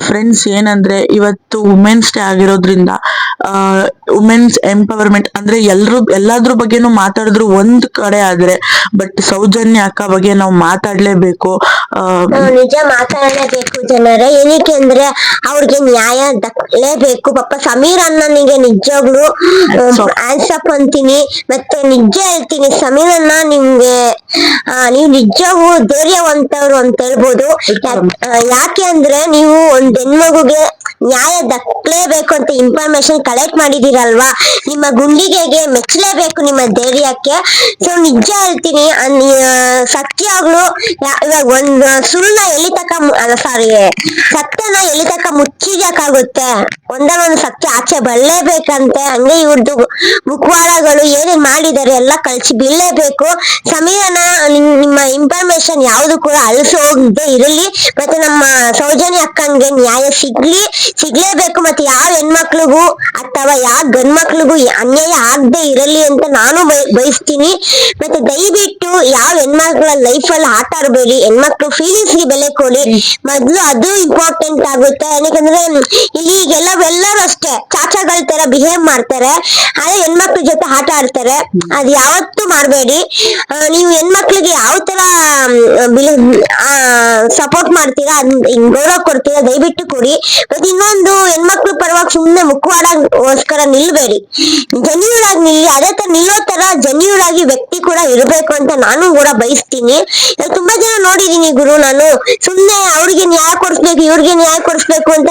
Friends, ಏನಂದ್ರೆ ಇವತ್ತು women's day ಆಗಿರೋದ್ರಿಂದ ವುಮೆನ್ಸ್ ಎಂಪವರ್ಮೆಂಟ್ ಅಂದ್ರೆ ಎಲ್ಲಾದ್ರ ಬಗ್ಗೆನೂ ಮಾತಾಡಿದ್ರು ಒಂದ್ ಕಡೆ ಆದ್ರೆ, ಬಟ್ ಸೌಜನ್ಯ ಅಕ್ಕ ಬಗ್ಗೆ ನಾವು ಮಾತಾಡ್ಲೇಬೇಕು. ನಿಜ ಮಾತಾಡಲೇಬೇಕು ಜನರೇ. ಏನಕ್ಕೆ ಅಂದ್ರೆ ಅವ್ರಿಗೆ ನ್ಯಾಯ ದಕ್ಕಲೇಬೇಕು. ಪಾಪ ಸಮೀರ್ ಅಣ್ಣನಿಗೆ ನಿಜವಾಗ್ಲು ಆನ್ಸಪ್ ಅಂತೀನಿ. ಮತ್ತೆ ನಿಜ ಹೇಳ್ತೀನಿ, ಸಮೀರ್ ಅಣ್ಣ ನಿಮ್ಗೆ ನೀವು ನಿಜವಾಗೂ ಧೈರ್ಯವಂತವ್ರು ಅಂತ ಹೇಳ್ಬೋದು. ಯಾಕೆ ಅಂದ್ರೆ ನೀವು ಒಂದ್ ಹೆಣ್ಮಗುಗೆ ನ್ಯಾಯ ದಕ್ಕಲೇಬೇಕು ಅಂತ ಇನ್ಫಾರ್ಮೇಶನ್ ಕಲೆಕ್ಟ್ ಮಾಡಿದೀರಲ್ವಾ, ನಿಮ್ಮ ಗುಂಡಿಗೆಗೆ ಮೆಚ್ಚಲೇಬೇಕು, ನಿಮ್ಮ ಧೈರ್ಯಕ್ಕೆ. ಸೊ ನಿಜ ಹೇಳ್ತೀನಿ, ಸತ್ಯಾಗ್ಲು ಇವಾಗ ಒಂದ್ ಸುಳ್ಳ ಎಲ್ಲಿ ತಕ ಅಲ್ಲ ಸಾರಿ ಸತ್ಯನ ಎಲ್ಲಿ ತಕ ಮುಚ್ಚಿದಕ್ಕಾಗುತ್ತೆ. ಒಂದೊಂದು ಸತ್ಯ ಆಚೆ ಬರಲೇಬೇಕಂತೆ. ಹಂಗೆ ಇವ್ರದ್ದು ಮುಖವಾಡಗಳು ಏನೇನ್ ಮಾಡಿದಾರೆ ಎಲ್ಲ ಕಳ್ಸಿ ಬೀಳಲೇಬೇಕು. ಸಮೀರನ ನಿಮ್ಮ ಇನ್ಫಾರ್ಮೇಶನ್ ಯಾವ್ದು ಕೂಡ ಅಳಿಸಿ ಹೋಗದೆ ಇರಲಿ. ಮತ್ತೆ ನಮ್ಮ ಸೌಜನ್ಯ ಅಕ್ಕನ್ಗೆ ನ್ಯಾಯ ಸಿಗ್ಲೇಬೇಕು. ಮತ್ತೆ ಯಾವ ಹೆಣ್ಮಕ್ಳಿಗೂ ಅಥವಾ ಯಾವ ಗಂಡ್ಮಕ್ಳಿಗೂ ಅನ್ಯಾಯ ಆಗದೆ ಇರಲಿ ಅಂತ ನಾನು ಬಯಸ್ತೀನಿ. ಮತ್ತೆ ದಯವಿಟ್ಟು ಯಾವ ಹೆಣ್ಮಕ್ಳ ಲೈಫ್ ಅಲ್ಲಿ ಆಟ ಆಡ್ಬೇಡಿ. ಹೆಣ್ಮಕ್ಳು ಫೀಲಿಂಗ್ಸ್ ಗೆ ಬೆಲೆ ಕೊಡಿ ಮೊದ್ಲು, ಅದು ಇಂಪಾರ್ಟೆಂಟ್ ಆಗುತ್ತೆ. ಯಾಕಂದ್ರೆ ಇಲ್ಲಿ ಎಲ್ಲರೂ ಅಷ್ಟೇ ಚಾಚಾಗಳ ತರ ಬಿಹೇವ್ ಮಾಡ್ತಾರೆ, ಅದೇ ಹೆಣ್ಮಕ್ಳ ಜೊತೆ ಆಟ ಆಡ್ತಾರೆ. ಅದ್ ಯಾವತ್ತೂ ಮಾಡ್ಬೇಡಿ. ನೀವು ಹೆಣ್ಮಕ್ಳಿಗೆ ಯಾವ ತರ ಸಪೋರ್ಟ್ ಮಾಡ್ತೀರಾ, ಗೌರವ ಕೊಡ್ತೀರಾ, ದಯವಿಟ್ಟು ಕೊಡಿ. ಮತ್ತೆ ಇನ್ನೊಂದು, ಹೆಣ್ಮಕ್ಳು ಪರವಾಗಿ ಸುಮ್ನೆ ಮುಖವಾಡಗೋಸ್ಕರ ನಿಲ್ಬೇಡಿ, ಜೆನ್ಯೂನ್ ಆಗಿ ನಿಲ್ಲಿ. ಅದೇ ತರ ನಿಲ್ಲೋ ತರ ಜೆನ್ಯೂನ್ ಆಗಿ ವ್ಯಕ್ತಿ ಕೂಡ ಇರ್ಬೇಕು ಅಂತ ನಾನು ಕೂಡ ಬಯಸ್ತೀನಿ. ತುಂಬಾ ಜನ ನೋಡಿದೀನಿ ಗುರು, ನಾನು ಸುಮ್ನೆ ಅವ್ರಿಗೆ ನ್ಯಾಯ ಕೊಡಿಸ್ಬೇಕು ಇವ್ರಿಗೆ ನ್ಯಾಯ ಕೊಡಿಸ್ಬೇಕು ಅಂತ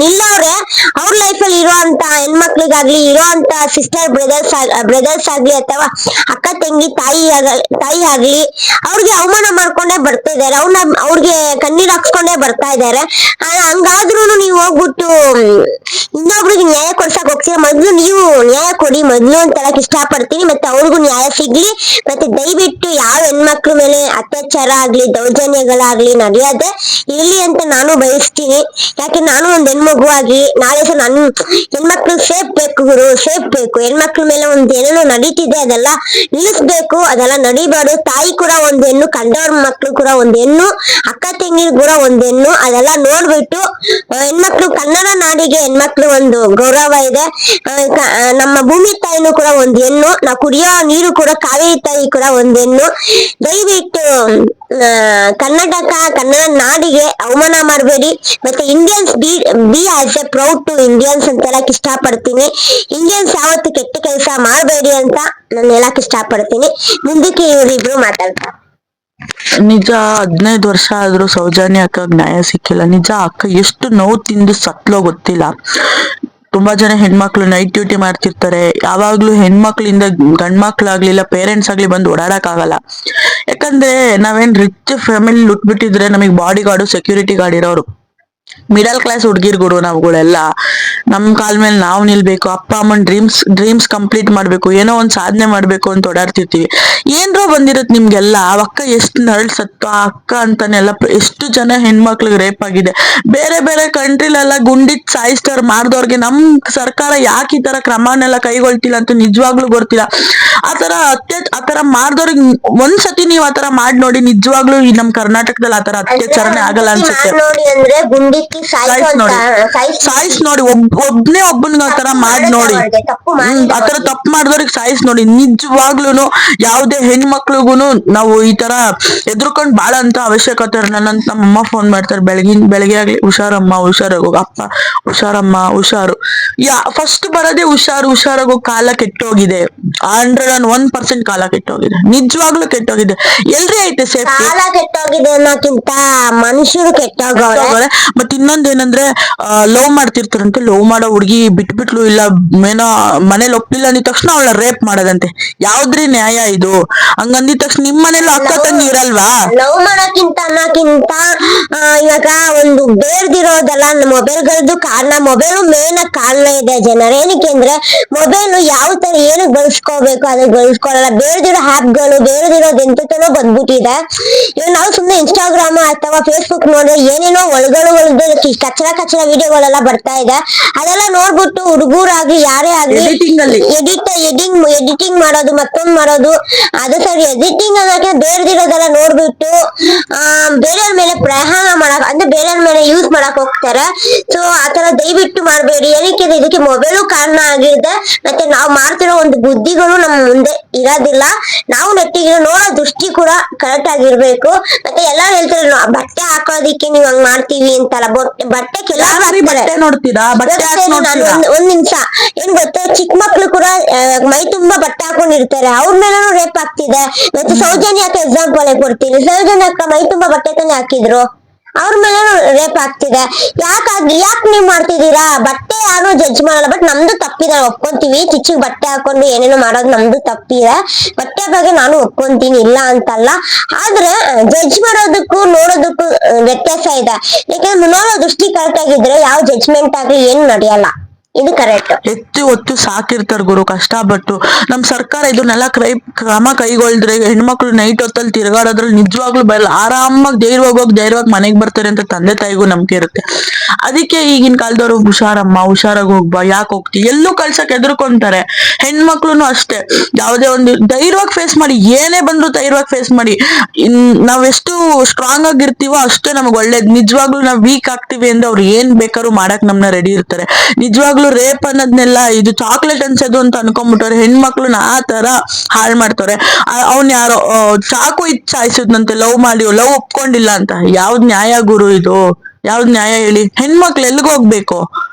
ನಿಲ್ಲವ್ರೆ. ಅವ್ರ ಲೈಫ್ ಅಲ್ಲಿ ಇರುವಂತ ಹೆಣ್ಮಕ್ಳಿಗಾಗ್ಲಿ, ಇರುವಂತ ಸಿಸ್ಟರ್ ಬ್ರದರ್ಸ್ ಆಗ್ಲಿ, ಅಥವಾ ಅಕ್ಕ ತಂಗಿ ತಾಯಿ ಆಗ್ಲಿ, ಅವ್ರಿಗೆ ಅವಮಾನ ಮಾಡ್ಕೊಂಡೇ ಬರ್ತಾ ಇದಾರೆ. ಅವ್ರಿಗೆ ಕಣ್ಣೀರ್ ಹಾಕ್ಸ್ಕೊಂಡೇ ಬರ್ತಾ ಇದಾರೆ. ಹಂಗಾದ್ರೂ ನೀವು ಹೋಗ್ಬಿಟ್ಟು ಇನ್ನೊಬ್ರಿಗೆ ನ್ಯಾಯ ಕೊಡ್ಸಕ್ ಹೋಗ್ತೀರ. ಮೊದ್ಲು ನೀವು ನ್ಯಾಯ ಕೊಡಿ ಮೊದ್ಲು ಅಂತ ಹೇಳಕ್ ಇಷ್ಟ ಪಡ್ತೀನಿ. ಮತ್ತೆ ಅವ್ರಿಗೂ ನ್ಯಾಯ ಸಿಗ್ಲಿ. ಮತ್ತೆ ದಯವಿಟ್ಟು ಯಾವ ಹೆಣ್ಮಕ್ಳ ಮೇಲೆ ಅತ್ಯಾಚಾರ ಆಗ್ಲಿ, ದೌರ್ಜನ್ಯಗಳಾಗ್ಲಿ ನಡೆಯದೆ ಇರ್ಲಿ ಅಂತ ನಾನು ಬಯಸ್ತೀನಿ. ಯಾಕೆ ನಾನು ಒಂದ್ ಹೆಣ್ಮಗು ಆಗಿ ನಾಳೆ ಸಹ ನನ್ ಹೆಣ್ಮಕ್ಳು ಸೇಫ್ ಬೇಕು ಗುರು, ಸೇಫ್ ಬೇಕು. ಹೆಣ್ಮಕ್ಳ ಮೇಲೆ ಒಂದ್ ಏನೇನೋ ನಡೀತಿದೆ ಅದೆಲ್ಲ ನಿಲ್ಲಿಸ್ಬೇಕು, ಅದೆಲ್ಲ ನಡಿಬಾರ್ದು. ತಾಯಿ ಕೂಡ ಒಂದ್ ಹೆಣ್ಣು, ಕಂಡವ್ರ ಮಕ್ಳು ಕೂಡ ಒಂದ್ ಹೆಣ್ಣು, ಅಕ್ಕ ತಂಗಿ ಕೂಡ ಒಂದ್ ಹೆಣ್ಣು. ಅದೆಲ್ಲ ನೋಡ್ಬಿಟ್ಟು ಹೆಣ್ಮಕ್ಳು, ಕನ್ನಡ ನಾಡಿಗೆ ಹೆಣ್ಮಕ್ಳು ಒಂದು ಗೌರವ ಇದೆ. ನಮ್ಮ ಭೂಮಿ ತಾಯಿನೂ ಕೂಡ ಒಂದ್ ಹೆಣ್ಣು, ನಾವು ಕುಡಿಯೋ ನೀರು ಕೂಡ ಕಾವೇರಿ ತಾಯಿ ಕೂಡ ಒಂದ್ ಹೆಣ್ಣು. ದಯವಿಟ್ಟು ಕನ್ನಡ ನಾಡಿಗೆ ಅವಮಾನ ಮಾಡಬೇಡಿ. ಮತ್ತೆ Indians be as a proud to Indians ಅಂತ ಹೇಳಕ್ ಇಷ್ಟ ಪಡ್ತೀನಿ. ಇಂಡಿಯನ್ಸ್ ಯಾವತ್ತು ಕೆಟ್ಟ ಕೆಲಸ ಮಾಡಬೇಡಿ ಅಂತ ನಾನು ಹೇಳಕ್ ಇಷ್ಟ ಪಡ್ತೀನಿ. ಮುಂದಕ್ಕೆ ಇವರಿಬ್ರು ಮಾತಾಡ್ತಾರೆ. ನಿಜ, 15 ವರ್ಷ ಆದ್ರೂ ಸೌಜನ್ಯ ಅಕ್ಕಗ್ ನ್ಯಾಯ ಸಿಕ್ಕಿಲ್ಲ. ನಿಜ, ಅಕ್ಕ ಎಷ್ಟು ನೋವು ತಿಂದು ಸತ್ಲೋ ಗೊತ್ತಿಲ್ಲ. ತುಂಬಾ ಜನ ಹೆಣ್ಮಕ್ಳು ನೈಟ್ ಡ್ಯೂಟಿ ಮಾಡ್ತಿರ್ತಾರೆ. ಯಾವಾಗ್ಲೂ ಹೆಣ್ಮಕ್ಳಿಂದ ಗಂಡ್ಮಕ್ಳಾಗ್ಲಿಲ್ಲ ಪೇರೆಂಟ್ಸ್ ಆಗ್ಲಿ ಬಂದು ಓಡಾಡಕ್ ಆಗಲ್ಲ. ಯಾಕಂದ್ರೆ ನಾವೇನ್ ರಿಚ್ ಫ್ಯಾಮಿಲಿ ಹುಟ್ಬಿಟ್ಟಿದ್ರೆ ನಮಗ್ ಬಾಡಿ ಗಾರ್ಡು, ಸೆಕ್ಯೂರಿಟಿ ಗಾರ್ಡ್ ಇರೋರು. ಮಿಡಲ್ ಕ್ಲಾಸ್ ಹುಡ್ಗಿರ್ಗುರು ನಾವುಗಳೆಲ್ಲ ನಮ್ ಕಾಲ್ ಮೇಲೆ ನಾವು ನಿಲ್ಬೇಕು, ಅಪ್ಪ ಅಮ್ಮನ್ ಡ್ರೀಮ್ಸ್ ಕಂಪ್ಲೀಟ್ ಮಾಡ್ಬೇಕು, ಏನೋ ಒಂದ್ ಸಾಧನೆ ಮಾಡ್ಬೇಕು ಅಂತ ಓಡಾಡ್ತಿರ್ತೀವಿ. ಏನ್ರೋ ಬಂದಿರತ್ ನಿಮ್ಗೆಲ್ಲ. ಅಕ್ಕ ಎಷ್ಟು ನರಳ್ ಸತ್ತು ಆ ಅಕ್ಕ ಅಂತಾನೆಲ್ಲ ಎಷ್ಟು ಜನ ಹೆಣ್ಮಕ್ಳಿಗೆ ರೇಪ್ ಆಗಿದೆ. ಬೇರೆ ಬೇರೆ ಕಂಟ್ರಿಲೆಲ್ಲ ಗುಂಡಿಟ್ ಸಾಯಿಸ್ತಾರ ಮಾಡ್ದವ್ರಿಗೆ. ನಮ್ ಸರ್ಕಾರ ಯಾಕೆ ಈ ತರ ಕ್ರಮನೆಲ್ಲ ಕೈಗೊಳ್ತಿಲ್ಲ ಅಂತ ನಿಜವಾಗ್ಲೂ ಗೊತ್ತಿಲ್ಲ. ಆತರ ಮಾಡ್ದವ್ರಿಗೆ ಒಂದ್ಸತಿ ನೀವ್ ಆತರ ಮಾಡಿ ನೋಡಿ, ನಿಜವಾಗ್ಲೂ ಈ ನಮ್ ಕರ್ನಾಟಕದಲ್ಲಿ ಆತರ ಅತ್ಯಾಚಾರನೇ ಆಗಲ್ಲ ಅನ್ಸುತ್ತೆ. ಸಾಯಿಸ್ ನೋಡಿ, ಒಬ್ನೇ ಒಬ್ಬನಿಗೆ ಆತರ ಮಾಡಿ ನೋಡಿ, ಆತರ ತಪ್ಪು ಮಾಡಿದವ್ರಿಗೆ ಸಾಯಿಸ್ ನೋಡಿ. ನಿಜವಾಗ್ಲೂನು ಯಾವ್ದೇ ಹೆಣ್ಮಕ್ಳಿಗೂನು ನಾವು ಈ ತರ ಎದ್ರುಕೊಂಡ್ ಬಾಳ ಅಂತ ಅವಶ್ಯಕತೆ. ನಮ್ಮಮ್ಮ ಫೋನ್ ಮಾಡ್ತಾರೆ ಬೆಳಗ್ಗೆ ಆಗ್ಲಿ, ಹುಷಾರಮ್ಮ, ಹುಷಾರಾಗೋ ಅಪ್ಪ, ಹುಷಾರಮ್ಮ, ಹುಷಾರು. ಫಸ್ಟ್ ಬರೋದೇ ಹುಷಾರಾಗೋ. ಕಾಲ ಕೆಟ್ಟೋಗಿದೆ, 101% ಕಾಲ ಕೆಟ್ಟೋಗಿದೆ. ನಿಜವಾಗ್ಲೂ ಕೆಟ್ಟೋಗಿದೆ. ಎಲ್ರಿ ಐತೆ ಸೇಫ್? ಕಾಲ ಕೆಟ್ಟೋಗಿದೆ ಅನ್ನೋಕ್ಕಿಂತ ಮನುಷ್ಯರು ಕೆಟ್ಟೋಗವ್ರೆ. ಮತ್ ಇನ್ನೊಂದೇನಂದ್ರೆ ಲವ್ ಮಾಡ್ತಿರ್ತಾರಂತೆ. ಲವ್ ಮಾಡೋ ಹುಡ್ಗಿ ಬಿಟ್ಬಿಟ್ಲು, ಇಲ್ಲ ಮನೇಲಿ ಒಪ್ಪಿಲ್ಲ ಅಂದಿದ ತಕ್ಷಣ ಅವಳ ರೇಪ್ ಮಾಡೋದಂತೆ. ಯಾವ್ದ್ರಿ ನ್ಯಾಯ ಇದು? ಹಂಗಂದಿದ ತಕ್ಷಣ ನಿಮ್ ಮನೇಲಿ ಅಕ್ಕ ತಂಗಿ ಇರಲ್ವಾ? ಲವ್ ಅನ್ನೋಕ್ಕಿಂತ ಇವಾಗ ಒಂದು ಬೇರ್ದಿರೋದಲ್ಲ ಮೊಬೈಲ್ಗಳದ್ದು ಕಾರಣ. ಮೊಬೈಲ್ ಮೇನ್ ಕಾರಣ ಇದೆ ಜನರ. ಏನಕ್ಕೆ ಅಂದ್ರೆ ಮೊಬೈಲ್ ಯಾವ ತರ ಏನಕ್ಕೆ ಬಳಸ್ಕೋಬೇಕು ಅದನ್ನ ಗಳಿಸ್ಕೊಳ್ಳಲ್ಲ. ಬೇರೆದಿರೋ ಆ್ಯಪ್ಗಳು ಬೇರೆದಿರೋದು ಎಂತೆಂತನೋ ಬಂದ್ಬಿಟ್ಟಿದೆ. ಇವಾಗ ನಾವು ಸುಮ್ಮನೆ ಇನ್ಸ್ಟಾಗ್ರಾಮ್ ಅಥವಾ ಫೇಸ್ಬುಕ್ ನೋಡಿದ್ರೆ ಏನೇನೋ ಒಳಗಡೆ ಕಚ್ಚರ ವಿಡಿಯೋಗಳೆಲ್ಲ ಬರ್ತಾ ಇದೆ. ಅದೆಲ್ಲ ನೋಡ್ಬಿಟ್ಟು ಹುಡುಗರಾಗ್ಲಿ ಯಾರೇ ಆಗ್ಲಿ ಎಡಿಟಿಂಗ್ ಮಾಡೋದು ಮತ್ತೊಂದ್ ಮಾಡೋದು, ಅದು ಸರಿ. ಎಡಿಟಿಂಗ್ ಅನ್ನೋಕೆ ಬೇರೆದಿರೋದೆಲ್ಲ ನೋಡ್ಬಿಟ್ಟು ಬೇರೆಯವ್ರ ಮೇಲೆ ಪ್ರಯಾಣ ಮಾಡಕ್ ಅಂದ್ರೆ ಬೇರೆಯವ್ರ ಮೇಲೆ ಯೂಸ್ ಮಾಡಕ್ ಹೋಗ್ತಾರೆ. ಸೊ ಆತರ ದಯವಿಟ್ಟು ಮಾಡ್ಬೇಡಿ. ಏನಕ್ಕೆ ಇದಕ್ಕೆ ಮೊಬೈಲು ಕಾರಣ ಆಗಿದೆ, ಮತ್ತೆ ನಾವು ಮಾಡ್ತಿರೋ ಒಂದು ಬುದ್ಧಿಗಳು ನಮ್ ಮುಂದೆ ಇರೋದಿಲ್ಲ. ನಾವು ನೆಟ್ಟಿಗೆ ನೋಡೋ ದೃಷ್ಟಿ ಕೂಡ ಕರೆಕ್ಟ್ ಆಗಿರ್ಬೇಕು. ಮತ್ತೆ ಎಲ್ಲಾ ಹೇಳ್ತಾರೆ ಬಟ್ಟೆ ಹಾಕೋದಿಕ್ಕೆ ನೀವ್ ಹಂಗ್ ಮಾಡ್ತೀವಿ ಅಂತಲ್ಲ. ಬಟ್ಟೆ ಬಟ್ಟೆ ನೋಡ್ತೀರಾ? ಒಂದ್ ನಿಮಿಷ, ಏನ್ ಗೊತ್ತಾ, ಚಿಕ್ಕ ಮಕ್ಳು ಕೂಡ ಮೈ ತುಂಬಾ ಬಟ್ಟೆ ಹಾಕೊಂಡಿರ್ತಾರೆ, ಅವ್ರ ಮೇಲೂ ರೇಪ್ ಆಗ್ತಿದೆ. ಮತ್ತೆ ಸೌಜನ್ಯ ಅಕ್ಕ ಎಕ್ಸಾಂಪಲ್ ಕೊಡ್ತೀನಿ. ಸೌಜನ್ಯ ಅಕ್ಕ ಮೈ ತುಂಬಾ ಬಟ್ಟೆ ತಾನೇ ಹಾಕಿದ್ರು, ಅವ್ರ ಮೇಲೆ ರೇಪ್ ಆಗ್ತಿದೆ. ಯಾಕೆ ನೀವ್ ಮಾಡ್ತಿದೀರಾ? ಬಟ್ಟೆ ಯಾರು ಜಡ್ಜ್ ಮಾಡಲ್ಲ, ಬಟ್ ನಮ್ದು ತಪ್ಪಿದೆ, ಒಪ್ಕೊಂತೀವಿ. ಚಿಕ್ಕ ಬಟ್ಟೆ ಹಾಕೊಂಡು ಏನೇನೋ ಮಾಡೋದು ನಮ್ದು ತಪ್ಪಿದೆ. ಬಟ್ಟೆ ಬಗ್ಗೆ ನಾನು ಒಪ್ಕೊಂತೀನಿ, ಇಲ್ಲ ಅಂತಲ್ಲ. ಆದ್ರೆ ಜಡ್ಜ್ ಮಾಡೋದಕ್ಕೂ ನೋಡೋದಕ್ಕೂ ವ್ಯತ್ಯಾಸ ಇದೆ. ಯಾಕಂದ್ರೆ ನೋಡೋ ದೃಷ್ಟಿ ಕರೆಕ್ಟ್ ಆಗಿದ್ರೆ ಯಾವ ಜಡ್ಜ್ಮೆಂಟ್ ಆಗ್ಲಿ ಏನು ನಡೆಯಲ್ಲ. ಇದು ಕರೆಕ್ಟ್. ಎತ್ತಿ ಹೊತ್ತು ಸಾಕಿರ್ತಾರ ಗುರು ಕಷ್ಟಪಟ್ಟು. ನಮ್ ಸರ್ಕಾರ ಇದನ್ನೆಲ್ಲ ಕ್ರಮ ಕೈಗೊಳ್ದ್ರೆ ಹೆಣ್ಮಕ್ಳು ನೈಟ್ ಹೊತ್ತಲ್ಲಿ ತಿರ್ಗಾಡೋದ್ರಲ್ಲಿ ನಿಜವಾಗ್ಲೂ ಬರಲ್ಲ. ಆರಾಮಾಗಿ ಧೈರ್ಯವಾಗಿ ಮನೆಗ್ ಬರ್ತಾರೆ ಅಂತ ತಂದೆ ತಾಯಿಗೂ ನಂಬಿಕೆ ಇರುತ್ತೆ. ಅದಕ್ಕೆ ಈಗಿನ ಕಾಲದವ್ರು ಹುಷಾರಾಗಿ ಹೋಗ್ಬಾ, ಯಾಕೆ ಹೋಗ್ತಿ, ಎಲ್ಲೂ ಕಳ್ಸಕ್ ಎದುರ್ಕೊಂತಾರೆ. ಹೆಣ್ಮಕ್ಳುನು ಅಷ್ಟೇ, ಯಾವ್ದೇ ಒಂದು ಧೈರ್ಯವಾಗಿ ಫೇಸ್ ಮಾಡಿ, ಏನೇ ಬಂದ್ರು ಧೈರ್ಯವಾಗಿ ಫೇಸ್ ಮಾಡಿ. ನಾವೆಷ್ಟು ಸ್ಟ್ರಾಂಗ್ ಆಗಿರ್ತೀವೋ ಅಷ್ಟೇ ನಮಗ್ ಒಳ್ಳೇದ್. ನಿಜವಾಗ್ಲೂ ನಾವ್ ವೀಕ್ ಆಗ್ತಿವಿ ಅಂದ್ರೆ ಅವ್ರು ಏನ್ ಬೇಕಾದ್ರೂ ಮಾಡಕ್ ನಮ್ನ ರೆಡಿ ಇರ್ತಾರೆ. ನಿಜವಾಗ್ಲೂ ರೇಪ್ ಅನ್ನೋದ್ನೆಲ್ಲ ಇದು ಚಾಕ್ಲೇಟ್ ಅನ್ಸೋದು ಅಂತ ಅನ್ಕೊಂಡ್ಬಿಟ್ಟವ್ರೆ. ಹೆಣ್ಮಕ್ಳನ್ನ ಆ ತರ ಹಾಳು ಮಾಡ್ತಾರೆ. ಅವ್ನ್ ಯಾರೋ ಚಾಕು ಇಚ್ಛಾಯಿಸಿದ್ನಂತೆ, ಲವ್ ಒಪ್ಕೊಂಡಿಲ್ಲ ಅಂತ. ಯಾವ್ದ್ ನ್ಯಾಯ ಗುರು ಇದು? ಯಾವ್ದ್ ನ್ಯಾಯ ಹೇಳಿ? ಹೆಣ್ಮಕ್ಳು ಎಲ್ಗೋಗ್ಬೇಕು?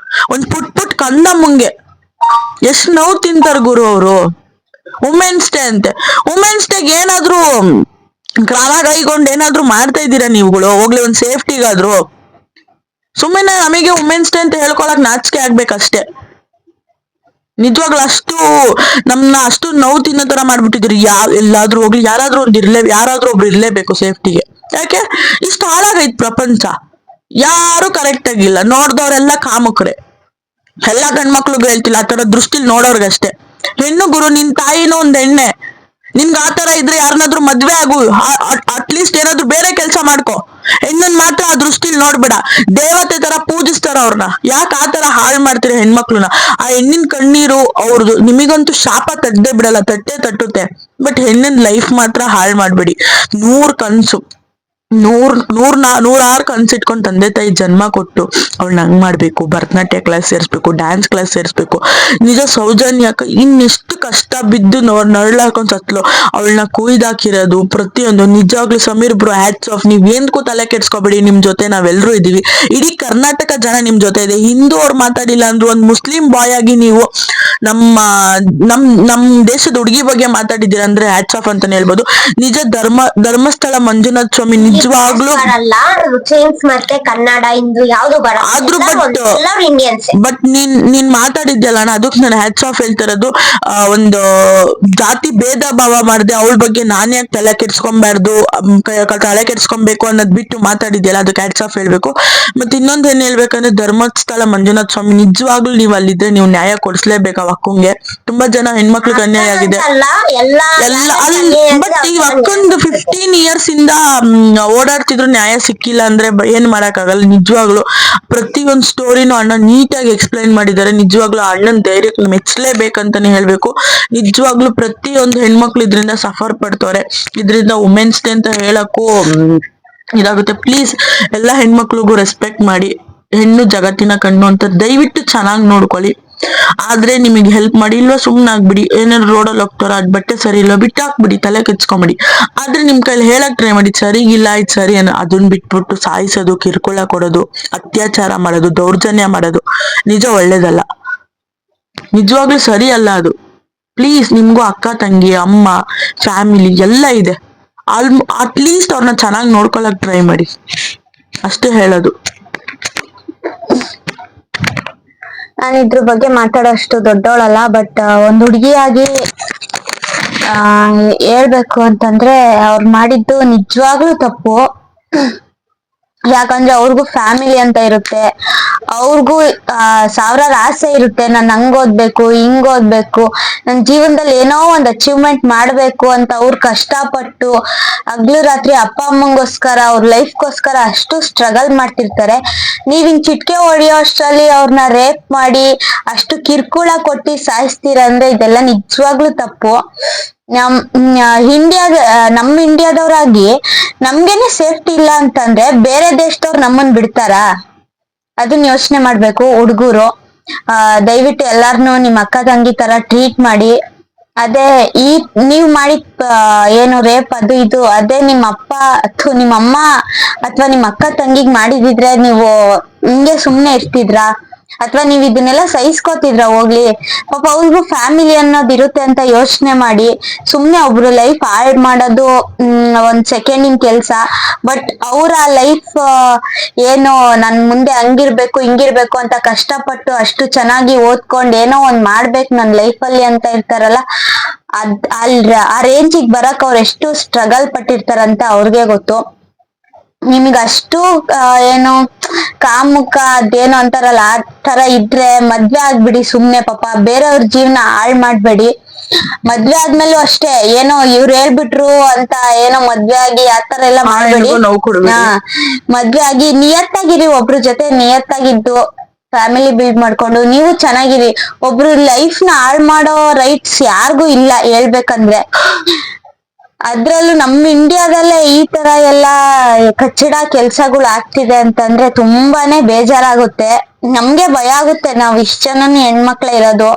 ಒಂದ್ ಪುಟ್ ಕಂದಮ್ಮಂಗೆ ಎಷ್ಟ್ ನೋವು ತಿಂತಾರ ಗುರು ಅವರು. ವುಮೆನ್ಸ್ ಡೇ ಅಂತೆ, ವುಮೆನ್ಸ್ ಡೇಗೆ ಏನಾದ್ರು ಕ್ರಮ ಕೈಗೊಂಡು ಏನಾದ್ರು ಮಾಡ್ತಾ ಇದ್ದೀರಾ ನೀವುಗಳು? ಹೋಗ್ಲಿ ಒಂದ್ ಸೇಫ್ಟಿಗಾದ್ರು. ಸುಮ್ಮನೆ ನಮಗೆ ವುಮೆನ್ಸ್ ಡೇ ಅಂತ ಹೇಳ್ಕೊಳಕ್ ನಾಚಿಕೆ ಆಗ್ಬೇಕಷ್ಟೇ. ನಿಜವಾಗ್ಲೂ ನಮ್ನ ಅಷ್ಟು ನೋವು ತಿನ್ನೋ ತರ ಮಾಡ್ಬಿಟ್ಟಿದ್ರಿ. ಎಲ್ಲಾದ್ರೂ ಹೋಗ್ಲಿ ಯಾರಾದ್ರೂ ಒಬ್ರು ಇರ್ಲೇಬೇಕು ಸೇಫ್ಟಿಗೆ. ಯಾಕೆ ಇಷ್ಟು ಹಾಳಾಗೈತ್ ಪ್ರಪಂಚ? ಯಾರು ಕರೆಕ್ಟ್ ಆಗಿಲ್ಲ, ನೋಡ್ದವ್ರೆಲ್ಲ ಕಾಮುಕ್ರೆ. ಎಲ್ಲಾ ಗಂಡ್ಮಕ್ಳಿಗೂ ಹೇಳ್ತಿಲ್ಲ, ಆ ತರ ದೃಷ್ಟಿಲಿ ನೋಡೋರ್ಗಷ್ಟೇ. ಹೆಣ್ಣು ಗುರು, ನಿನ್ ತಾಯಿನೂ ಒಂದ್ ಎಣ್ಣೆ. ನಿನ್ಗ ಆತರ ಇದ್ರೆ ಯಾರನ್ನಾದ್ರೂ ಮದ್ವೆ ಆಗು, ಅಟ್ಲೀಸ್ಟ್ ಏನಾದ್ರು ಬೇರೆ ಕೆಲ್ಸ ಮಾಡ್ಕೊ. ಹೆಣ್ಣನ್ ಮಾತ್ರ ಆ ದೃಷ್ಟಿಲಿ ನೋಡ್ಬೇಡ. ದೇವತೆ ತರ ಪೂಜಿಸ್ತಾರ ಅವ್ರನ್ನ. ಯಾಕೆ ಆತರ ಹಾಳು ಮಾಡ್ತೀರ ಹೆಣ್ಮಕ್ಳನ್ನ? ಆ ಹೆಣ್ಣಿನ ಕಣ್ಣೀರು ಅವ್ರದ್ದು ನಿಮಗಂತೂ ಶಾಪ ತಟ್ಟುತ್ತೆ. ಬಟ್ ಹೆಣ್ಣಿನ ಲೈಫ್ ಮಾತ್ರ ಹಾಳು ಮಾಡ್ಬೇಡಿ. 100 ಕನ್ಸು, ನೂರಾರು ಕನ್ಸಿಟ್ಕೊಂಡು ತಂದೆ ತಾಯಿ ಜನ್ಮ ಕೊಟ್ಟು ಅವಳನ್ನ ಹಂಗ್ ಮಾಡ್ಬೇಕು, ಭರತನಾಟ್ಯ ಕ್ಲಾಸ್ ಸೇರಿಸ್ಬೇಕು, ಡ್ಯಾನ್ಸ್ ಕ್ಲಾಸ್ ಸೇರಿಸ್ಬೇಕು. ನಿಜ ಸೌಜನ್ಯಕ ಇನ್ನೆಷ್ಟು ಕಷ್ಟ ಬಿದ್ದು ನರಳಾಕೊಂಡ್ ಸತ್ಲು. ಅವಳನ್ನ ಕುಯ್ದಾಕಿರೋದು ಪ್ರತಿಯೊಂದು. ನಿಜವಾಗ್ಲೂ ಸಮೀರ್ ಬ್ರೋ, ಹ್ಯಾಟ್ಸ್ ಆಫ್. ನೀವ್ ಏನ್ಕೂ ತಲೆ ಕೆಡ್ಸ್ಕೊಬೇಡಿ, ನಿಮ್ ಜೊತೆ ನಾವೆಲ್ಲರೂ ಇದೀವಿ. ಇಡೀ ಕರ್ನಾಟಕ ಜನ ನಿಮ್ ಜೊತೆ ಇದೆ. ಹಿಂದೂ ಅವ್ರು ಮಾತಾಡಿಲ್ಲ ಅಂದ್ರು ಒಂದ್ ಮುಸ್ಲಿಂ ಬಾಯ್ ಆಗಿ ನೀವು ನಮ್ ದೇಶದ ಹುಡುಗಿ ಬಗ್ಗೆ ಮಾತಾಡಿದ್ದೀರ ಅಂದ್ರೆ ಹ್ಯಾಟ್ಸ್ ಆಫ್ ಅಂತಾನೆ ಹೇಳ್ಬೋದು. ನಿಜ ಧರ್ಮಸ್ಥಳ ಮಂಜುನಾಥ ಸ್ವಾಮಿ ನಿಜವಾಗ್ಲೂ ಮುಸ್ಲಿಮ್ಸ್ ಮತ್ತೆ ಕನ್ನಡ ಹಿಂದೂ ಯಾವ್ದು ಬಟ್ ನೀನ್ ಮಾತಾಡಿದ್ಯಲ್ಲ ಅಣ್ಣ, ಅದಕ್ಕೆ ನಾನು ಹ್ಯಾಟ್ಸ್ ಆಫ್ ಹೇಳ್ತಾ ಇರೋದು. ಒಂದು ಜಾತಿ ಭೇದ ಭಾವ ಮಾಡ್ದೆ ಅವಳ ಬಗ್ಗೆ ನಾನ್ ಯಾಕೆ ತಲೆ ಕೆಡ್ಸ್ಕೊಬೇಕು ಅನ್ನೋದ್ ಬಿಟ್ಟು ಮಾತಾಡಿದ್ಯಲ್ಲ, ಅದಕ್ಕೆ ಹ್ಯಾಟ್ಸ್ ಆಫ್ ಹೇಳ್ಬೇಕು. ಮತ್ತೆ ಇನ್ನೊಂದ್ ಏನ್ ಹೇಳ್ಬೇಕಂದ್ರೆ, ಧರ್ಮಸ್ಥಳ ಮಂಜುನಾಥ ಸ್ವಾಮಿ ನಿಜವಾಗ್ಲೂ ನೀವ್ ಅಲ್ಲಿದ್ರೆ ನೀವು ನ್ಯಾಯ ಕೊಡಿಸ್ಲೇಬೇಕು. ಆ ಅಕ್ಕಂಗೆ ತುಂಬಾ ಜನ ಹೆಣ್ಮಕ್ಳಿಗೆ ಅನ್ಯಾಯ ಆಗಿದೆ. ಬಟ್ ಈ ಅಕ್ಕೊಂದು 15 years ಇಂದ ಓಡಾಡ್ತಿದ್ರು, ನ್ಯಾಯ ಸಿಕ್ಕಿಲ್ಲ ಅಂದ್ರೆ ಏನ್ ಮಾಡಕ್ ಆಗಲ್ಲ. ನಿಜವಾಗ್ಲು ಪ್ರತಿಯೊಂದ್ ಸ್ಟೋರಿನೂ ಅಣ್ಣ ನೀಟಾಗಿ ಎಕ್ಸ್ಪ್ಲೈನ್ ಮಾಡಿದ್ದಾರೆ. ನಿಜವಾಗ್ಲೂ ಅಣ್ಣನ್ ಧೈರ್ಯಕ್ಕೆ ಮೆಚ್ಚಲೇಬೇಕಂತಾನೆ ಹೇಳ್ಬೇಕು. ನಿಜವಾಗ್ಲು ಪ್ರತಿಯೊಂದು ಹೆಣ್ಮಕ್ಳು ಇದ್ರಿಂದ ಸಫರ್ ಪಡ್ತವ್ರೆ. ಇದ್ರಿಂದ ವುಮೆನ್ಸ್ ಡೇ ಅಂತ ಹೇಳಕ್ಕೂ ಇದಾಗುತ್ತೆ. ಪ್ಲೀಸ್ ಎಲ್ಲಾ ಹೆಣ್ಮಕ್ಳಿಗೂ ರೆಸ್ಪೆಕ್ಟ್ ಮಾಡಿ. ಹೆಣ್ಣು ಜಗತ್ತಿನ ಕಣ್ಣು ಅಂತ ದಯವಿಟ್ಟು ಚೆನ್ನಾಗಿ ನೋಡ್ಕೊಳ್ಳಿ. ಆದ್ರೆ ನಿಮಗೆ ಹೆಲ್ಪ್ ಮಾಡಿ, ಇಲ್ವಾ ಸುಮ್ನಾಗ್ಬಿಡಿ. ಏನಾದ್ರು ರೋಡಲ್ಲಿ ಹೋಗ್ತಾರ, ಅದ್ ಬಟ್ಟೆ ಸರಿ ಇಲ್ಲ ಬಿಟ್ಟಾಕ್ಬಿಡಿ, ತಲೆ ಕೆಚ್ಕೊಂಬಿಡಿ. ಆದ್ರೆ ನಿಮ್ ಕೈಲಿ ಹೇಳಕ್ ಟ್ರೈ ಮಾಡಿ, ಸರಿಗಿಲ್ಲ ಇದು ಸರಿ ಅನ್ನೋ. ಅದನ್ನ ಬಿಟ್ಬಿಟ್ಟು ಸಾಯಿಸೋದು, ಕಿರುಕುಳ ಕೊಡೋದು, ಅತ್ಯಾಚಾರ ಮಾಡೋದು, ದೌರ್ಜನ್ಯ ಮಾಡೋದು ನಿಜ ಒಳ್ಳೇದಲ್ಲ. ನಿಜವಾಗ್ಲೂ ಸರಿ ಅಲ್ಲ ಅದು. ಪ್ಲೀಸ್, ನಿಮ್ಗೂ ಅಕ್ಕ ತಂಗಿ ಅಮ್ಮ ಫ್ಯಾಮಿಲಿ ಎಲ್ಲ ಇದೆ. ಅಟ್ಲೀಸ್ಟ್ ಅವ್ರನ್ನ ಚೆನ್ನಾಗಿ ನೋಡ್ಕೊಳಕ್ ಟ್ರೈ ಮಾಡಿ, ಅಷ್ಟೇ ಹೇಳೋದು. ನಾನು ಇದ್ರ ಬಗ್ಗೆ ಮಾತಾಡೋಷ್ಟು ದೊಡ್ಡೋಳಲ್ಲ, ಬಟ್ ಒಂದ್ ಹುಡುಗಿಯಾಗಿ ಹೇಳ್ಬೇಕು ಅಂತಂದ್ರೆ ಅವ್ರು ಮಾಡಿದ್ದು ನಿಜವಾಗ್ಲೂ ತಪ್ಪು. ಯಾಕಂದ್ರೆ ಅವ್ರಿಗೂ ಫ್ಯಾಮಿಲಿ ಅಂತ ಇರುತ್ತೆ. ಅವ್ರಿಗೂ ಸಾವಿರಾರು ಆಸೆ ಇರುತ್ತೆ, ನಾನು ಹಂಗ್ ಓದ್ಬೇಕು ಹಿಂಗ್ ಓದ್ಬೇಕು, ನನ್ ಜೀವನದಲ್ಲಿ ಏನೋ ಒಂದ್ ಅಚೀವ್ಮೆಂಟ್ ಮಾಡ್ಬೇಕು ಅಂತ ಅವ್ರು ಕಷ್ಟಪಟ್ಟು ಹಗ್ಲು ರಾತ್ರಿ ಅಪ್ಪ ಅಮ್ಮಂಗೋಸ್ಕರ ಅವ್ರ ಲೈಫ್ಗೋಸ್ಕರ ಅಷ್ಟು ಸ್ಟ್ರಗಲ್ ಮಾಡ್ತಿರ್ತಾರೆ. ನೀವ್ ಹಿಂಗ್ ಚಿಟ್ಕೆ ಹೊಡಿಯೋ ಅಷ್ಟ್ರಲ್ಲಿ ಅವ್ರನ್ನ ರೇಪ್ ಮಾಡಿ ಅಷ್ಟು ಕಿರ್ಕುಳ ಕೊಟ್ಟಿ ಸಾಯಿಸ್ತೀರಂದ್ರೆ ಇದೆಲ್ಲ ನಿಜವಾಗ್ಲೂ ತಪ್ಪು. ನಮ್ ಇಂಡಿಯಾದವ್ರಾಗಿ ನಮ್ಗೇನೆ ಸೇಫ್ಟಿ ಇಲ್ಲ ಅಂತಂದ್ರೆ ಬೇರೆ ದೇಶದವ್ರು ನಮ್ಮನ್ ಬಿಡ್ತಾರಾ? ಅದನ್ನ ಯೋಚನೆ ಮಾಡ್ಬೇಕು ಹುಡ್ಗರು. ದಯವಿಟ್ಟು ಎಲ್ಲಾರ್ನು ನಿಮ್ ಅಕ್ಕ ತಂಗಿ ತರ ಟ್ರೀಟ್ ಮಾಡಿ. ಅದೇ ನೀವ್ ಮಾಡಿದ ಏನು ರೇಪ್ ಅದು ಇದು ಅದೇ ನಿಮ್ಮ ಅಪ್ಪ ಅಥವಾ ನಿಮ್ಮ ಅಮ್ಮ ಅಥವಾ ನಿಮ್ ಅಕ್ಕ ತಂಗಿಗ್ ಮಾಡಿದಿದ್ರೆ ನೀವು ಹಿಂಗೆ ಸುಮ್ನೆ ಇರ್ತಿದ್ರಾ? ಅಥವಾ ನೀವ್ ಇದನ್ನೆಲ್ಲ ಸಹಿಸ್ಕೋತಿದ್ರ? ಹೋಗ್ಲಿ, ಪಾಪ ಅವ್ರಿಗೂ ಫ್ಯಾಮಿಲಿ ಅನ್ನೋದ್ ಇರುತ್ತೆ ಅಂತ ಯೋಚನೆ ಮಾಡಿ. ಸುಮ್ನೆ ಒಬ್ರು ಲೈಫ್ ಹಾಳ್ ಮಾಡೋದು ಒಂದ್ ಸೆಕೆಂಡಿನ ಕೆಲ್ಸ. ಬಟ್ ಅವ್ರ ಲೈಫ್ ಏನು ನನ್ ಮುಂದೆ ಹಂಗಿರ್ಬೇಕು ಹಿಂಗಿರ್ಬೇಕು ಅಂತ ಕಷ್ಟಪಟ್ಟು ಅಷ್ಟು ಚೆನ್ನಾಗಿ ಓದ್ಕೊಂಡ್ ಏನೋ ಒಂದ್ ಮಾಡ್ಬೇಕು ನನ್ ಲೈಫ್ ಅಲ್ಲಿ ಅಂತ ಇರ್ತಾರಲ್ಲ, ಆ ರೇಂಜಿಗೆ ಬರಕ್ ಅವ್ರ ಎಷ್ಟು ಸ್ಟ್ರಗಲ್ ಪಟ್ಟಿರ್ತಾರಂತ ಅವ್ರಿಗೆ ಗೊತ್ತು. ನಿಮ್ಗ ಅಷ್ಟು ಏನು ಕಾಮುಕ ಅದೇನೋ ಅಂತಾರಲ್ಲ ಆ ತರ ಇದ್ರೆ ಮದ್ವೆ ಆಗ್ಬಿಡಿ ಸುಮ್ನೆ. ಪಾಪ ಬೇರೆಯವ್ರ ಜೀವನ ಹಾಳ್ ಮಾಡ್ಬೇಡಿ. ಮದ್ವೆ ಆದ್ಮೇಲೂ ಅಷ್ಟೇ ಏನೋ ಇವ್ರು ಹೇಳ್ಬಿಟ್ರು ಅಂತ ಏನೋ ಮದ್ವೆ ಆಗಿ ಆತರ ಎಲ್ಲ ಮಾಡ್ಬೇಡಿ. ಮದ್ವೆ ಆಗಿ ನಿಯತ್ತಾಗಿರಿ, ಒಬ್ರ ಜೊತೆ ನಿಯತ್ತಾಗಿದ್ದು ಫ್ಯಾಮಿಲಿ ಬಿಲ್ಡ್ ಮಾಡ್ಕೊಂಡು ನೀವು ಚೆನ್ನಾಗಿರಿ. ಒಬ್ರು ಲೈಫ್ ನ ಹಾಳ್ ಮಾಡೋ ರೈಟ್ಸ್ ಯಾರಿಗೂ ಇಲ್ಲ ಹೇಳ್ಬೇಕಂದ್ರೆ. ಅದ್ರಲ್ಲೂ ನಮ್ ಇಂಡಿಯಾದಲ್ಲೇ ಈ ತರ ಎಲ್ಲಾ ಕಚ್ಚಡ ಕೆಲ್ಸಗಳು ಆಗ್ತಿದೆ ಅಂತಂದ್ರೆ ತುಂಬಾನೇ ಬೇಜಾರಾಗುತ್ತೆ. ನಮ್ಗೆ ಭಯ ಆಗುತ್ತೆ, ನಾವ್ ಇಷ್ಟ ಜನನು ಹೆಣ್ಮಕ್ಳೇ ಇರೋದು.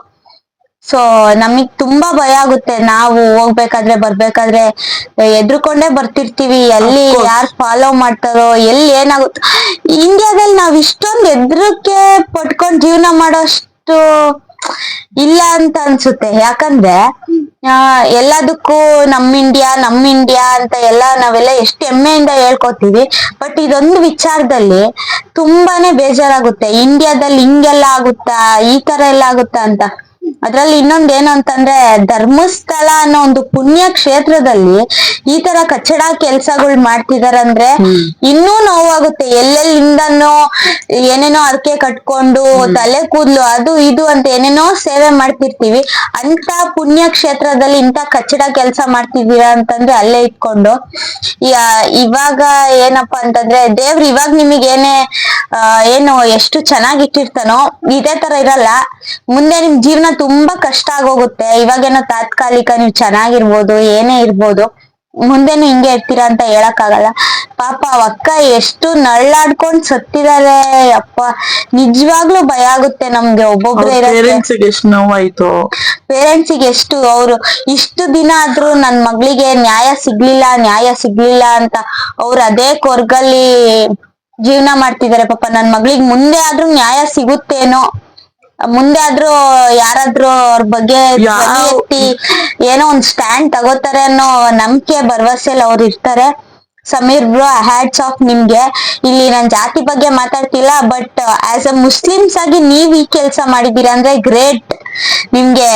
ಸೊ ನಮಗ್ ತುಂಬಾ ಭಯ ಆಗುತ್ತೆ. ನಾವು ಹೋಗ್ಬೇಕಾದ್ರೆ ಬರ್ಬೇಕಾದ್ರೆ ಎದ್ರುಕೊಂಡೇ ಬರ್ತಿರ್ತೀವಿ, ಎಲ್ಲಿ ಯಾರ್ ಫಾಲೋ ಮಾಡ್ತಾರೋ, ಎಲ್ಲಿ ಏನಾಗುತ್ತೋ. ಇಂಡಿಯಾದಲ್ಲಿ ನಾವ್ ಇಷ್ಟೊಂದು ಎದ್ರಕ್ಕೆ ಪಟ್ಕೊಂಡ್ ಜೀವನ ಮಾಡೋಷ್ಟು ಇಲ್ಲ ಅಂತ ಅನ್ಸುತ್ತೆ. ಯಾಕಂದ್ರೆ ಎಲ್ಲದಕ್ಕೂ ನಮ್ ಇಂಡಿಯಾ ಅಂತ ನಾವೆಲ್ಲ ಎಷ್ಟು ಹೆಮ್ಮೆಯಿಂದ ಹೇಳ್ಕೊತೀವಿ. ಬಟ್ ಇದೊಂದು ವಿಚಾರದಲ್ಲಿ ತುಂಬಾನೇ ಬೇಜಾರಾಗುತ್ತೆ. ಇಂಡಿಯಾದಲ್ಲಿ ಹಿಂಗೆಲ್ಲ ಆಗುತ್ತಾ, ಈ ತರ ಎಲ್ಲ ಆಗುತ್ತಾ ಅಂತ. ಅದ್ರಲ್ಲಿ ಇನ್ನೊಂದ್ ಏನು ಅಂತಂದ್ರೆ ಧರ್ಮಸ್ಥಳ ಅನ್ನೋ ಒಂದು ಪುಣ್ಯ ಕ್ಷೇತ್ರದಲ್ಲಿ ಈ ತರ ಕಚ್ಚಡ ಕೆಲ್ಸಗಳು ಮಾಡ್ತಿದಾರಂದ್ರೆ ಇನ್ನೂ ನೋವಾಗುತ್ತೆ. ಎಲ್ಲೆಲ್ಲಿಂದನೋ ಏನೇನೋ ಅರ್ಕೆ ಕಟ್ಕೊಂಡು ತಲೆ ಕೂದ್ಲು ಅದು ಇದು ಅಂತ ಏನೇನೋ ಸೇವೆ ಮಾಡ್ತಿರ್ತೀವಿ. ಅಂತ ಪುಣ್ಯ ಕ್ಷೇತ್ರದಲ್ಲಿ ಇಂತ ಕಚ್ಚಡ ಕೆಲ್ಸ ಮಾಡ್ತಿದ್ದೀರಾ ಅಂತಂದ್ರೆ ಅಲ್ಲೇ ಇಟ್ಕೊಂಡು ಇವಾಗ ಏನಪ್ಪಾ ಅಂತಂದ್ರೆ ದೇವ್ರು ಇವಾಗ ನಿಮಗೇನೆ ಏನು ಎಷ್ಟು ಚೆನ್ನಾಗಿಟ್ಟಿರ್ತಾನೋ ಇದೇ ತರ ಇರಲ್ಲ. ಮುಂದೆ ನಿಮ್ ಜೀವನ ತುಂಬಾ ಕಷ್ಟ ಆಗೋಗುತ್ತೆ. ಇವಾಗೇನೋ ತಾತ್ಕಾಲಿಕ ನೀವು ಚೆನ್ನಾಗಿರ್ಬೋದು, ಏನೇ ಇರ್ಬೋದು, ಮುಂದೆನು ಹಿಂಗೆ ಇರ್ತೀರಾ ಅಂತ ಹೇಳಕ್ ಆಗಲ್ಲ. ಪಾಪ ಅಕ್ಕ ಎಷ್ಟು ನಳ್ಳಾಡ್ಕೊಂಡ್ ಸತ್ತಿದ್ದಾರೆ. ಅಪ್ಪ ನಿಜವಾಗ್ಲೂ ಭಯ ಆಗುತ್ತೆ ನಮ್ಗೆ. ಒಬ್ಬೊಬ್ರೆ ಎಷ್ಟು ನೋವಾಯ್ತು ಪೇರೆಂಟ್ಸಿಗೆ ಎಷ್ಟು. ಅವ್ರು ಇಷ್ಟು ದಿನ ಆದ್ರೂ ನನ್ ಮಗಳಿಗೆ ನ್ಯಾಯ ಸಿಗ್ಲಿಲ್ಲ ಅಂತ ಅವ್ರು ಅದೇ ಕೊರ್ಗಲ್ಲಿ ಜೀವನ ಮಾಡ್ತಿದ್ದಾರೆ. ಪಾಪ ನನ್ ಮಗಳಿಗೆ ಮುಂದೆ ಆದ್ರೂ ನ್ಯಾಯ ಸಿಗುತ್ತೇನೋ, ಮುಂದೆ ಆದ್ರೂ ಯಾರಾದ್ರೂ ಅವ್ರ ಬಗ್ಗೆ ಎತ್ತಿ ಏನೋ ಒಂದ್ ಸ್ಟ್ಯಾಂಡ್ ತಗೋತಾರೆ ಅನ್ನೋ ನಂಬಿಕೆ ಭರವಸೆಯಲ್ಲಿ ಅವ್ರು ಇರ್ತಾರೆ. ಸಮೀರ್ ಬ್ರೋ, ಹ್ಯಾಟ್ಸ್ ಆಫ್ ನಿಮ್ಗೆ. ಇಲ್ಲಿ ನಾನ್ ಜಾತಿ ಬಗ್ಗೆ ಮಾತಾಡ್ತಿಲ್ಲ, ಬಟ್ ಆಸ್ ಅ ಮುಸ್ಲಿಮ್ಸ್ ಆಗಿ ನೀವ್ ಈ ಕೆಲ್ಸ ಮಾಡಿದೀರಾ ಅಂದ್ರೆ ಗ್ರೇಟ್. ನಿಮ್ಗೆ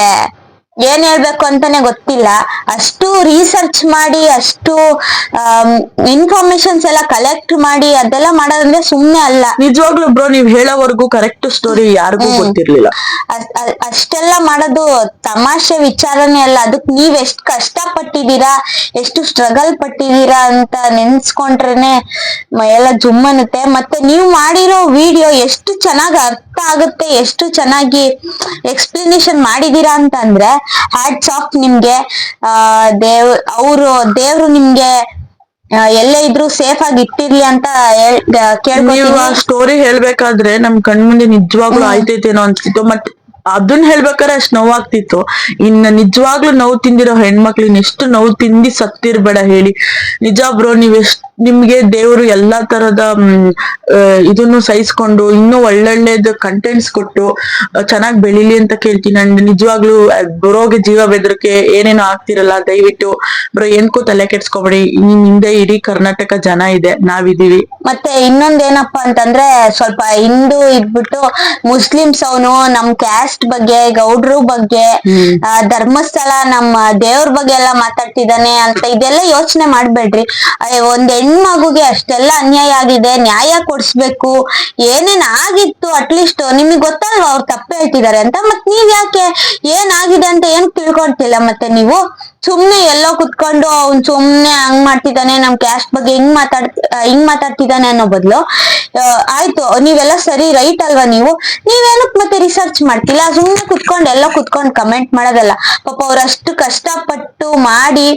ಏನ್ ಹೇಳ್ಬೇಕು ಅಂತಾನೆ ಗೊತ್ತಿಲ್ಲ. ಅಷ್ಟು ರಿಸರ್ಚ್ ಮಾಡಿ ಅಷ್ಟು ಇನ್ಫಾರ್ಮೇಶನ್ಸ್ ಎಲ್ಲ ಕಲೆಕ್ಟ್ ಮಾಡಿ ಅದೆಲ್ಲ ಮಾಡೋದಂದ್ರೆ ಸುಮ್ನೆ ಅಲ್ಲ. ನಿಜವಾಗ್ಲೂ ಬ್ರೋ, ನೀವ್ ಹೇಳೋವರೆಗೂ ಕರೆಕ್ಟ್ ಸ್ಟೋರಿ ಯಾರಿಗೂ ಗೊತ್ತಿರ್ಲಿಲ್ಲ. ಅಷ್ಟೆಲ್ಲ ಮಾಡೋದು ತಮಾಷೆ ವಿಚಾರನೇ ಅಲ್ಲ. ಅದಕ್ ನೀವ್ ಎಷ್ಟ್ ಕಷ್ಟ ಪಟ್ಟಿದೀರಾ, ಎಷ್ಟು ಸ್ಟ್ರಗಲ್ ಪಟ್ಟಿದೀರಾ ಅಂತ ನೆನ್ಸ್ಕೊಂಡ್ರೇನೆ ಎಲ್ಲ ಜುಮ್ ಅನ್ನುತ್ತೆ. ಮತ್ತೆ ನೀವು ಮಾಡಿರೋ ವಿಡಿಯೋ ಎಷ್ಟು ಚೆನ್ನಾಗಿ ಅರ್ಥ ಆಗುತ್ತೆ, ಎಷ್ಟು ಚೆನ್ನಾಗಿ ಎಕ್ಸ್ಪ್ಲನೇಷನ್ ಮಾಡಿದೀರಾ ಅಂತ ಅಂದ್ರೆ ಹ್ಯಾಟ್ಸ್ ಆಫ್ ನಿಮ್ಗೆ. ದೇವ್ರು ನಿಮ್ಗೆ ಎಲ್ಲೇ ಇದ್ರು ಸೇಫ್ ಆಗಿ ಇಟ್ಟಿರ್ಲಿ ಅಂತ ಕೇಳ್ಕೊತೀನಿ. ಸ್ಟೋರಿ ಹೇಳ್ಬೇಕಾದ್ರೆ ನಮ್ ಕಣ್ಮುಂದೆ ನಿಜವಾಗ್ಲೂ ಆಯ್ತೈತೇನೋ ಅನ್ಸ್ತಿತ್ತು. ಮತ್ತೆ ಅದನ್ನ ಹೇಳ್ಬೇಕಾದ್ರೆ ಅಷ್ಟ್ ನೋವಾಗ್ತಿತ್ತು. ಇನ್ನ ನಿಜವಾಗ್ಲೂ ನೋವು ತಿಂದಿರೋ ಹೆಣ್ಮಕ್ಳಿನ್ ಎಷ್ಟು ನೋವು ತಿಂದಿ ಸತ್ತಿರ್ಬೇಡ ಹೇಳಿ. ನಿಜ ಬ್ರೋ, ನಿಮ್ಗೆ ದೇವ್ರು ಎಲ್ಲಾ ತರದ ಇದನ್ನು ಸಹಿಸ್ಕೊಂಡು ಇನ್ನೂ ಒಳ್ಳೊಳ್ಳೇದ್ ಕಂಟೆಂಟ್ಸ್ ಕೊಟ್ಟು ಚೆನ್ನಾಗ್ ಬೆಳಿಲಿ ಅಂತ ಕೇಳ್ತೀನಿ. ಅಂಡ್ ನಿಜವಾಗ್ಲೂ ಬ್ರೋಗೆ ಜೀವ ಬೆದರಿಕೆ ಏನೇನೋ ಆಗ್ತಿರಲ್ಲ, ದಯವಿಟ್ಟು ಬ್ರೋ ಏನ್ಕೋ ತಲೆ ಕೆಡ್ಸ್ಕೊಬೇಡಿ. ಹಿಂದೆ ಇಡೀ ಕರ್ನಾಟಕ ಜನ ಇದೆ, ನಾವಿದೀವಿ. ಮತ್ತೆ ಇನ್ನೊಂದೇನಪ್ಪಾ ಅಂತಂದ್ರೆ ಸ್ವಲ್ಪ ಹಿಂದೂ ಇದ್ಬಿಟ್ಟು ಮುಸ್ಲಿಮ್ಸ್ ಅವನು ನಮ್ ಕ್ಯಾಸ್ಟ್ ಬಗ್ಗೆ, ಗೌಡ್ರು ಬಗ್ಗೆ, ಧರ್ಮಸ್ಥಳ ನಮ್ಮ ದೇವ್ರ ಬಗ್ಗೆ ಎಲ್ಲ ಮಾತಾಡ್ತಿದ್ದಾನೆ ಅಂತ ಇದೆಲ್ಲ ಯೋಚನೆ ಮಾಡ್ಬೇಡ್ರಿ. ಒಂದ್ ಹೆಣ್ಮಗುಗೆ ಅಷ್ಟೆಲ್ಲ ಅನ್ಯಾಯ ಆಗಿದೆ, ನ್ಯಾಯ ಕೊಡ್ಸ್ಬೇಕು, ಏನೇನ್ ಆಗಿತ್ತು ಅಟ್ಲೀಸ್ಟ್ ನಿಮಗ್ ಗೊತ್ತಲ್ವಾ ಅವ್ರು ತಪ್ಪು ಹೇಳ್ತಿದಾರೆ ಅಂತ. ಮತ್ ನೀವ್ ಯಾಕೆ ಏನಾಗಿದೆ ಅಂತ ಏನ್ ತಿಳ್ಕೊಳ್ತಿಲ್ಲ? ಮತ್ತೆ ನೀವು ಸುಮ್ನೆ ಎಲ್ಲೋ ಕುತ್ಕೊಂಡು ಅವ್ನ್ ಸುಮ್ನೆ ಹಂಗ್ ಮಾಡ್ತಿದ್ದಾನೆ, ನಮ್ ಕ್ಯಾಸ್ಟ್ ಬಗ್ಗೆ ಹಿಂಗ್ ಮಾತಾಡ್ತಿದ್ದಾನೆ ಅನ್ನೋ ಬದ್ಲು ಆಯ್ತು ನೀವೆಲ್ಲ ಸರಿ ರೈಟ್ ಅಲ್ವಾ, ನೀವೇನಕ್ ಮತ್ತೆ ರಿಸರ್ಚ್ ಮಾಡ್ತಿಲ್ಲ? ಸುಮ್ನೆ ಕುತ್ಕೊಂಡ್ ಕಮೆಂಟ್ ಮಾಡೋದಲ್ಲ. ಪಾಪ ಅವ್ರಷ್ಟು ಕಷ್ಟಪಟ್ಟು ಮಾಡಿ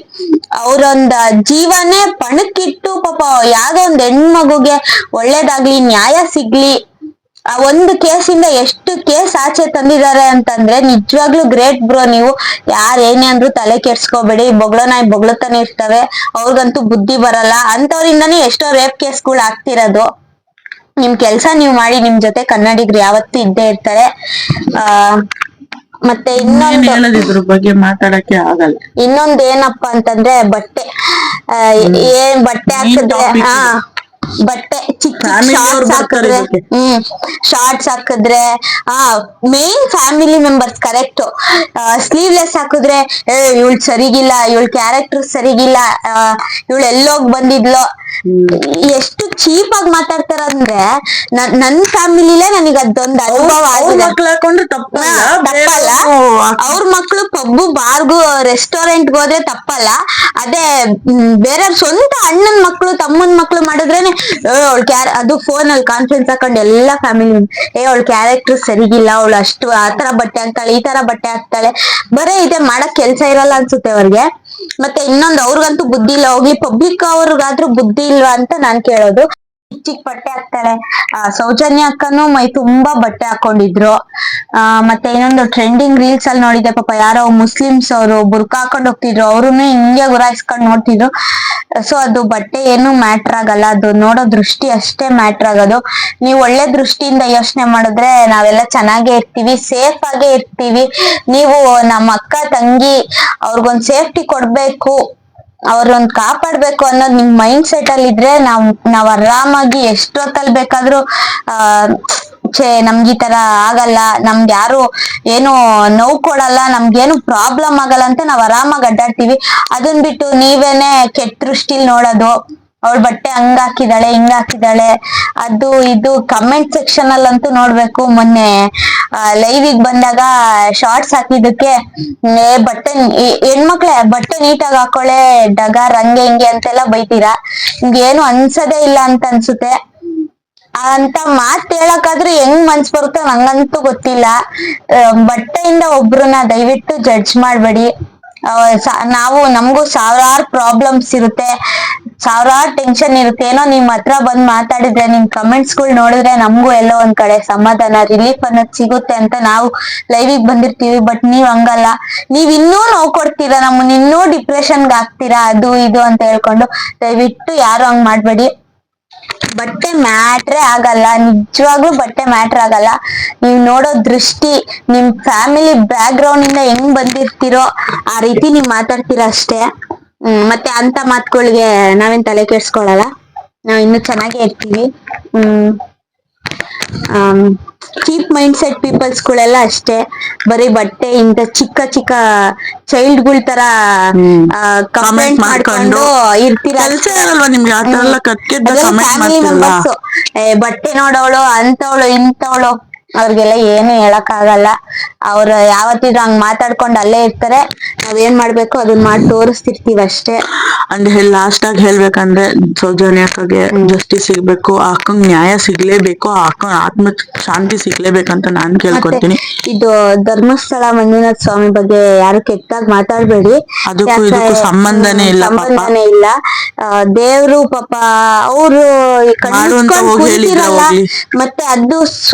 ಅವ್ರೊಂದ್ ಜೀವನೇ ಪಣಕ್ಕಿಟ್ಟು ಪಾಪ ಯಾವ್ದೋ ಒಂದ್ ಹೆಣ್ಮಗುಗೆ ಒಳ್ಳೇದಾಗ್ಲಿ, ನ್ಯಾಯ ಸಿಗ್ಲಿ, ಆ ಒಂದು ಕೇಸಿಂದ ಎಷ್ಟು ಕೇಸ್ ಆಚೆ ತಂದಿದ್ದಾರೆ ಅಂತಂದ್ರೆ ನಿಜವಾಗ್ಲೂ ಗ್ರೇಟ್ ಬ್ರೋ. ನೀವು ಯಾರೇನೇ ಅಂದ್ರೂ ತಲೆ ಕೆಡ್ಸ್ಕೋಬೇಡಿ, ಬೊಗಳೋ ನಾಯಿ ಬೊಗ್ಳತಾನೆ ಇರ್ತವೆ, ಅವ್ರಿಗಂತೂ ಬುದ್ಧಿ ಬರಲ್ಲ. ಅಂತವ್ರಿಂದಾನೇ ಎಷ್ಟೋ ರೇಪ್ ಕೇಸ್ಗಳು ಆಗ್ತಿರೋದು. ನಿಮ್ ಕೆಲ್ಸ ನೀವ್ ಮಾಡಿ, ನಿಮ್ ಜೊತೆ ಕನ್ನಡಿಗರು ಯಾವತ್ತೂ ಇದ್ದೇ ಇರ್ತಾರೆ. ಮತ್ತೆ ಇದ್ರ ಬಗ್ಗೆ ಮಾತಾಡಕ್ಕೆ ಆಗಲ್ಲ. ಇನ್ನೊಂದ್ ಏನಪ್ಪಾ ಅಂತಂದ್ರೆ ಬಟ್ಟೆ, ಏನ್ ಬಟ್ಟೆ ಹಾಕಿದ್ರೆ ಬಟ್ಟೆ ಚಿಕ್ಕ ಶಾರ್ಟ್ಸ್ ಹಾಕಿದ್ರೆ ಶಾರ್ಟ್ಸ್ ಹಾಕಿದ್ರೆ main family members correct. Sleeveless ಹಾಕಿದ್ರೆ ಇವಳು ಸರಿಗಿಲ್ಲ, ಇವಳ ಕ್ಯಾರೆಕ್ಟರ್ ಸರಿಗಿಲ್ಲ, ಇವಳು ಎಲ್ಲೋಗ್ ಬಂದಿದ್ಲೋ, ಎಷ್ಟು ಚೀಪ್ ಆಗಿ ಮಾತಾಡ್ತಾರ ಅಂದ್ರೆ ನನ್ ಫ್ಯಾಮಿಲಿಲೇ ನನಗೆ ಅದೊಂದು ಅನುಭವ ಆಗಿದೆ. ತಪ್ಪಲ್ಲ, ಅವ್ರ ಮಕ್ಳು ಪಬ್ಬು ಬಾರ್ಗು ರೆಸ್ಟೋರೆಂಟ್ ಹೋದ್ರೆ ತಪ್ಪಲ್ಲ. ಅದೇ ಬೇರೆ ಸ್ವಂತ ಅಣ್ಣನ್ ಮಕ್ಳು ತಮ್ಮನ್ ಮಕ್ಳು ಮಾಡಿದ್ರೇನೆ ಅದು ಫೋನ್ ಅಲ್ಲಿ ಕಾನ್ಫರೆನ್ಸ್ ಹಾಕೊಂಡು ಎಲ್ಲಾ ಫ್ಯಾಮಿಲಿ ಅವಳ ಕ್ಯಾರೆಕ್ಟರ್ ಸರಿಗಿಲ್ಲ, ಅವಳು ಅಷ್ಟು ಆತರ ಬಟ್ಟೆ ಹಾಕ್ತಾಳೆ, ಈ ತರ ಬಟ್ಟೆ ಹಾಕ್ತಾಳೆ, ಬರೇ ಇದೆ ಮಾಡಕ್ ಕೆಲ್ಸ ಇರಲ್ಲ ಅನ್ಸುತ್ತೆ ಅವ್ರಿಗೆ. ಮತ್ತೆ ಇನ್ನೊಂದು ಅವ್ರಿಗಂತೂ ಬುದ್ಧಿ ಇಲ್ಲ, ಹೋಗ್ಲಿ ಪಬ್ಲಿಕ್ ಅವ್ರಿಗಾದ್ರೂ ಬುದ್ಧಿ ಇಲ್ವಾ ಅಂತ ನಾನ್ ಕೇಳೋದು. ಚಿಕ್ಕ ಬಟ್ಟೆ ಹಾಕ್ತಾಳೆ. ಸೌಜನ್ಯ ಅಕ್ಕನು ಮೈ ತುಂಬಾ ಬಟ್ಟೆ ಹಾಕೊಂಡಿದ್ರು. ಮತ್ತೆ ಇನ್ನೊಂದು ಟ್ರೆಂಡಿಂಗ್ ರೀಲ್ಸ್ ಅಲ್ಲಿ ನೋಡಿದೆ, ಪಾಪ ಯಾರೋ ಮುಸ್ಲಿಮ್ಸ್ ಅವರು ಬುರ್ಕಾ ಹಾಕೊಂಡ್ ಹೋಗ್ತಿದ್ರು, ಅವ್ರುನು ಹಿಂಗೆ ಗುರಾಯಿಸ್ಕೊಂಡ್ ನೋಡ್ತಿದ್ರು. ಸೊ ಅದು ಬಟ್ಟೆ ಏನು ಮ್ಯಾಟ್ರ್ ಆಗಲ್ಲ, ಅದು ನೋಡೋ ದೃಷ್ಟಿ ಅಷ್ಟೇ ಮ್ಯಾಟ್ರ್ ಆಗೋದು. ನೀವು ಒಳ್ಳೆ ದೃಷ್ಟಿಯಿಂದ ಯೋಚನೆ ಮಾಡಿದ್ರೆ ನಾವೆಲ್ಲ ಚೆನ್ನಾಗೇ ಇರ್ತೀವಿ, ಸೇಫ್ ಆಗೇ ಇರ್ತೀವಿ. ನೀವು ನಮ್ಮ ಅಕ್ಕ ತಂಗಿ ಅವ್ರಿಗೊಂದ್ ಸೇಫ್ಟಿ ಕೊಡ್ಬೇಕು, ಅವ್ರೊಂದ್ ಕಾಪಾಡ್ಬೇಕು ಅನ್ನೋದು ನಿಮ್ ಮೈಂಡ್ ಸೆಟ್ ಅಲ್ಲಿ ಇದ್ರೆ ನಾವ್ ಆರಾಮಾಗಿ ಎಷ್ಟೊತ್ತಲ್ಲಿ ಬೇಕಾದ್ರೂ ನಮ್ಗೆ ಈ ತರ ಆಗಲ್ಲ, ನಮ್ಗೆ ಯಾರು ಏನು ನೋವು ಕೊಡಲ್ಲ, ನಮ್ಗೇನು ಪ್ರಾಬ್ಲಮ್ ಆಗಲ್ಲ ಅಂತ ನಾವ್ ಆರಾಮಾಗಿ ಅಡ್ಡಾಡ್ತೀವಿ. ಅದನ್ ಬಿಟ್ಟು ನೀವೇನೆ ಕೆಟ್ಟ ದೃಷ್ಟಿಲ್ ನೋಡೋದು, ಅವಳ ಬಟ್ಟೆ ಹಂಗ ಹಾಕಿದಾಳೆ ಹಿಂಗ ಹಾಕಿದಾಳೆ, ಅದು ಇದು ಕಮೆಂಟ್ ಸೆಕ್ಷನ್ ಅಲ್ಲಂತೂ ನೋಡ್ಬೇಕು. ಮೊನ್ನೆ ಲೈವಿಗ್ ಬಂದಾಗ ಶಾರ್ಟ್ಸ್ ಹಾಕಿದಕ್ಕೆ ಬಟ್ಟೆ ಹೆಣ್ಮಕ್ಳೆ ಬಟ್ಟೆ ನೀಟಾಗಿ ಹಾಕೊಳ್ಳೆ ಡಗಾರ್ ಹಂಗೆ ಹಿಂಗೆ ಅಂತೆಲ್ಲ ಬೈತೀರಾ, ನಿಮ್ಗೇನು ಅನ್ಸದೇ ಇಲ್ಲ ಅಂತ ಅನ್ಸುತ್ತೆ. ಅಂತ ಮಾತ್ ಹೇಳಕ್ಕಾದ್ರೂ ಹೆಂಗ್ ಮನ್ಸ್ ಬರುತ್ತೆ ನಂಗಂತೂ ಗೊತ್ತಿಲ್ಲ. ಬಟ್ಟೆಯಿಂದ ಒಬ್ರನ್ನ ದಯವಿಟ್ಟು ಜಡ್ಜ್ ಮಾಡ್ಬೇಡಿ. ನಮಗೂ ಸಾವಿರಾರು ಪ್ರಾಬ್ಲಮ್ಸ್ ಇರುತ್ತೆ, ಸಾವಿರಾರು ಟೆನ್ಷನ್ ಇರುತ್ತೆ. ಏನೋ ನಿಮ್ ಹತ್ರ ಬಂದ್ ಮಾತಾಡಿದ್ರೆ, ನಿಮ್ ಕಮೆಂಟ್ಸ್ ಗಳು ನೋಡಿದ್ರೆ ನಮಗೂ ಎಲ್ಲೋ ಒಂದ್ ಕಡೆ ಸಮಾಧಾನ, ರಿಲೀಫ್ ಅನ್ನೋದು ಸಿಗುತ್ತೆ ಅಂತ ನಾವು ಲೈವಿಗೆ ಬಂದಿರ್ತೀವಿ. ಬಟ್ ನೀವ್ ಹಂಗಲ್ಲ, ನೀವ್ ಇನ್ನೂ ನೋವು ಕೊಡ್ತೀರಾ, ನಮ್ಮನ್ನ ಇನ್ನೂ ಡಿಪ್ರೆಷನ್ಗೆ ಹಾಕ್ತೀರಾ, ಅದು ಇದು ಅಂತ ಹೇಳ್ಕೊಂಡು. ದಯವಿಟ್ಟು ಯಾರು ಹಂಗ್ ಮಾಡ್ಬೇಡಿ. ಬಟ್ಟೆ ಮ್ಯಾಟ್ರೇ ಆಗಲ್ಲ, ನಿಜವಾಗ್ಲೂ ಬಟ್ಟೆ ಮ್ಯಾಟ್ರ್ ಆಗಲ್ಲ. ನೀವ್ ನೋಡೋ ದೃಷ್ಟಿ, ನಿಮ್ ಫ್ಯಾಮಿಲಿ ಬ್ಯಾಕ್ ಗ್ರೌಂಡ್ ಇಂದ ಹೆಂಗ್ ಬಂದಿರ್ತೀರೋ ಆ ರೀತಿ ನೀವ್ ಮಾತಾಡ್ತೀರಾ ಅಷ್ಟೇ. ಮತ್ತೆ ಅಂತ ಮಾತುಗಳಿಗೆ ನಾವೇನ್ ತಲೆ ಕೆಡ್ಸ್ಕೊಳಲ್ಲ, ನಾವ್ ಇನ್ನು ಚೆನ್ನಾಗೇ ಇರ್ತೀವಿ. ಚೀಪ್ ಮೈಂಡ್ ಸೆಟ್ ಪೀಪಲ್ಸ್ ಗಳೆಲ್ಲ ಅಷ್ಟೇ, ಬರೀ ಬಟ್ಟೆ ಇಂತ ಚಿಕ್ಕ ಚಿಕ್ಕ ಚೈಲ್ಡ್ಗಳ ತರ ಕಮೆಂಟ್ ಮಾಡ್ಕೊಂಡು ಇರ್ತೀರ. ಫ್ಯಾಮಿಲಿ ಮೆಂಬರ್ಸ್ ಬಟ್ಟೆ ನೋಡೋಳು ಅಂತವಳು ಇಂತವಳು ಅವ್ರಿಗೆಲ್ಲ ಏನು ಹೇಳಕ್ ಆಗಲ್ಲ. ಅವ್ರ ಯಾವತ್ತಿದ್ರು ಹಂಗ್ ಮಾತಾಡ್ಕೊಂಡು ಅಲ್ಲೇ ಇರ್ತಾರೆ, ನಾವೇನ್ ಮಾಡ್ಬೇಕು ಅದನ್ನ ಮಾಡಿ ತೋರಿಸ್ತಿರ್ತೀವಿ ಅಷ್ಟೇ. ಅಂದ್ರೆ ಲಾಸ್ಟ್ ಆಗಿ ಹೇಳ್ಬೇಕಂದ್ರೆ ಸೌಜನ್ಯಕ್ಕೆ ಜಸ್ಟಿಸ್ ಸಿಗ್ಬೇಕು, ಆ ಅಕ್ಕಂಗ್ ನ್ಯಾಯ ಸಿಗ್ಲೇಬೇಕು, ಆ ಅಕ್ಕ ಆತ್ಮ ಶಾಂತಿ ಸಿಗ್ಲೇಬೇಕಂತ ನಾನ್ ಕೇಳ್ಕೊತೀನಿ. ಇದು ಧರ್ಮಸ್ಥಳ ಮಂಜುನಾಥ ಸ್ವಾಮಿ ಬಗ್ಗೆ ಯಾರು ಕೆಟ್ಟಾಗಿ ಮಾತಾಡ್ಬೇಡಿ, ಅದಕ್ಕೂ ಇದಕ್ಕೂ ಸಂಬಂಧನೇ ಇಲ್ಲ. ದೇವ್ರು ಪಾಪ ಅವರು ಕುಳಿತಿರಲ್ಲ, ಮತ್ತೆ ಅದು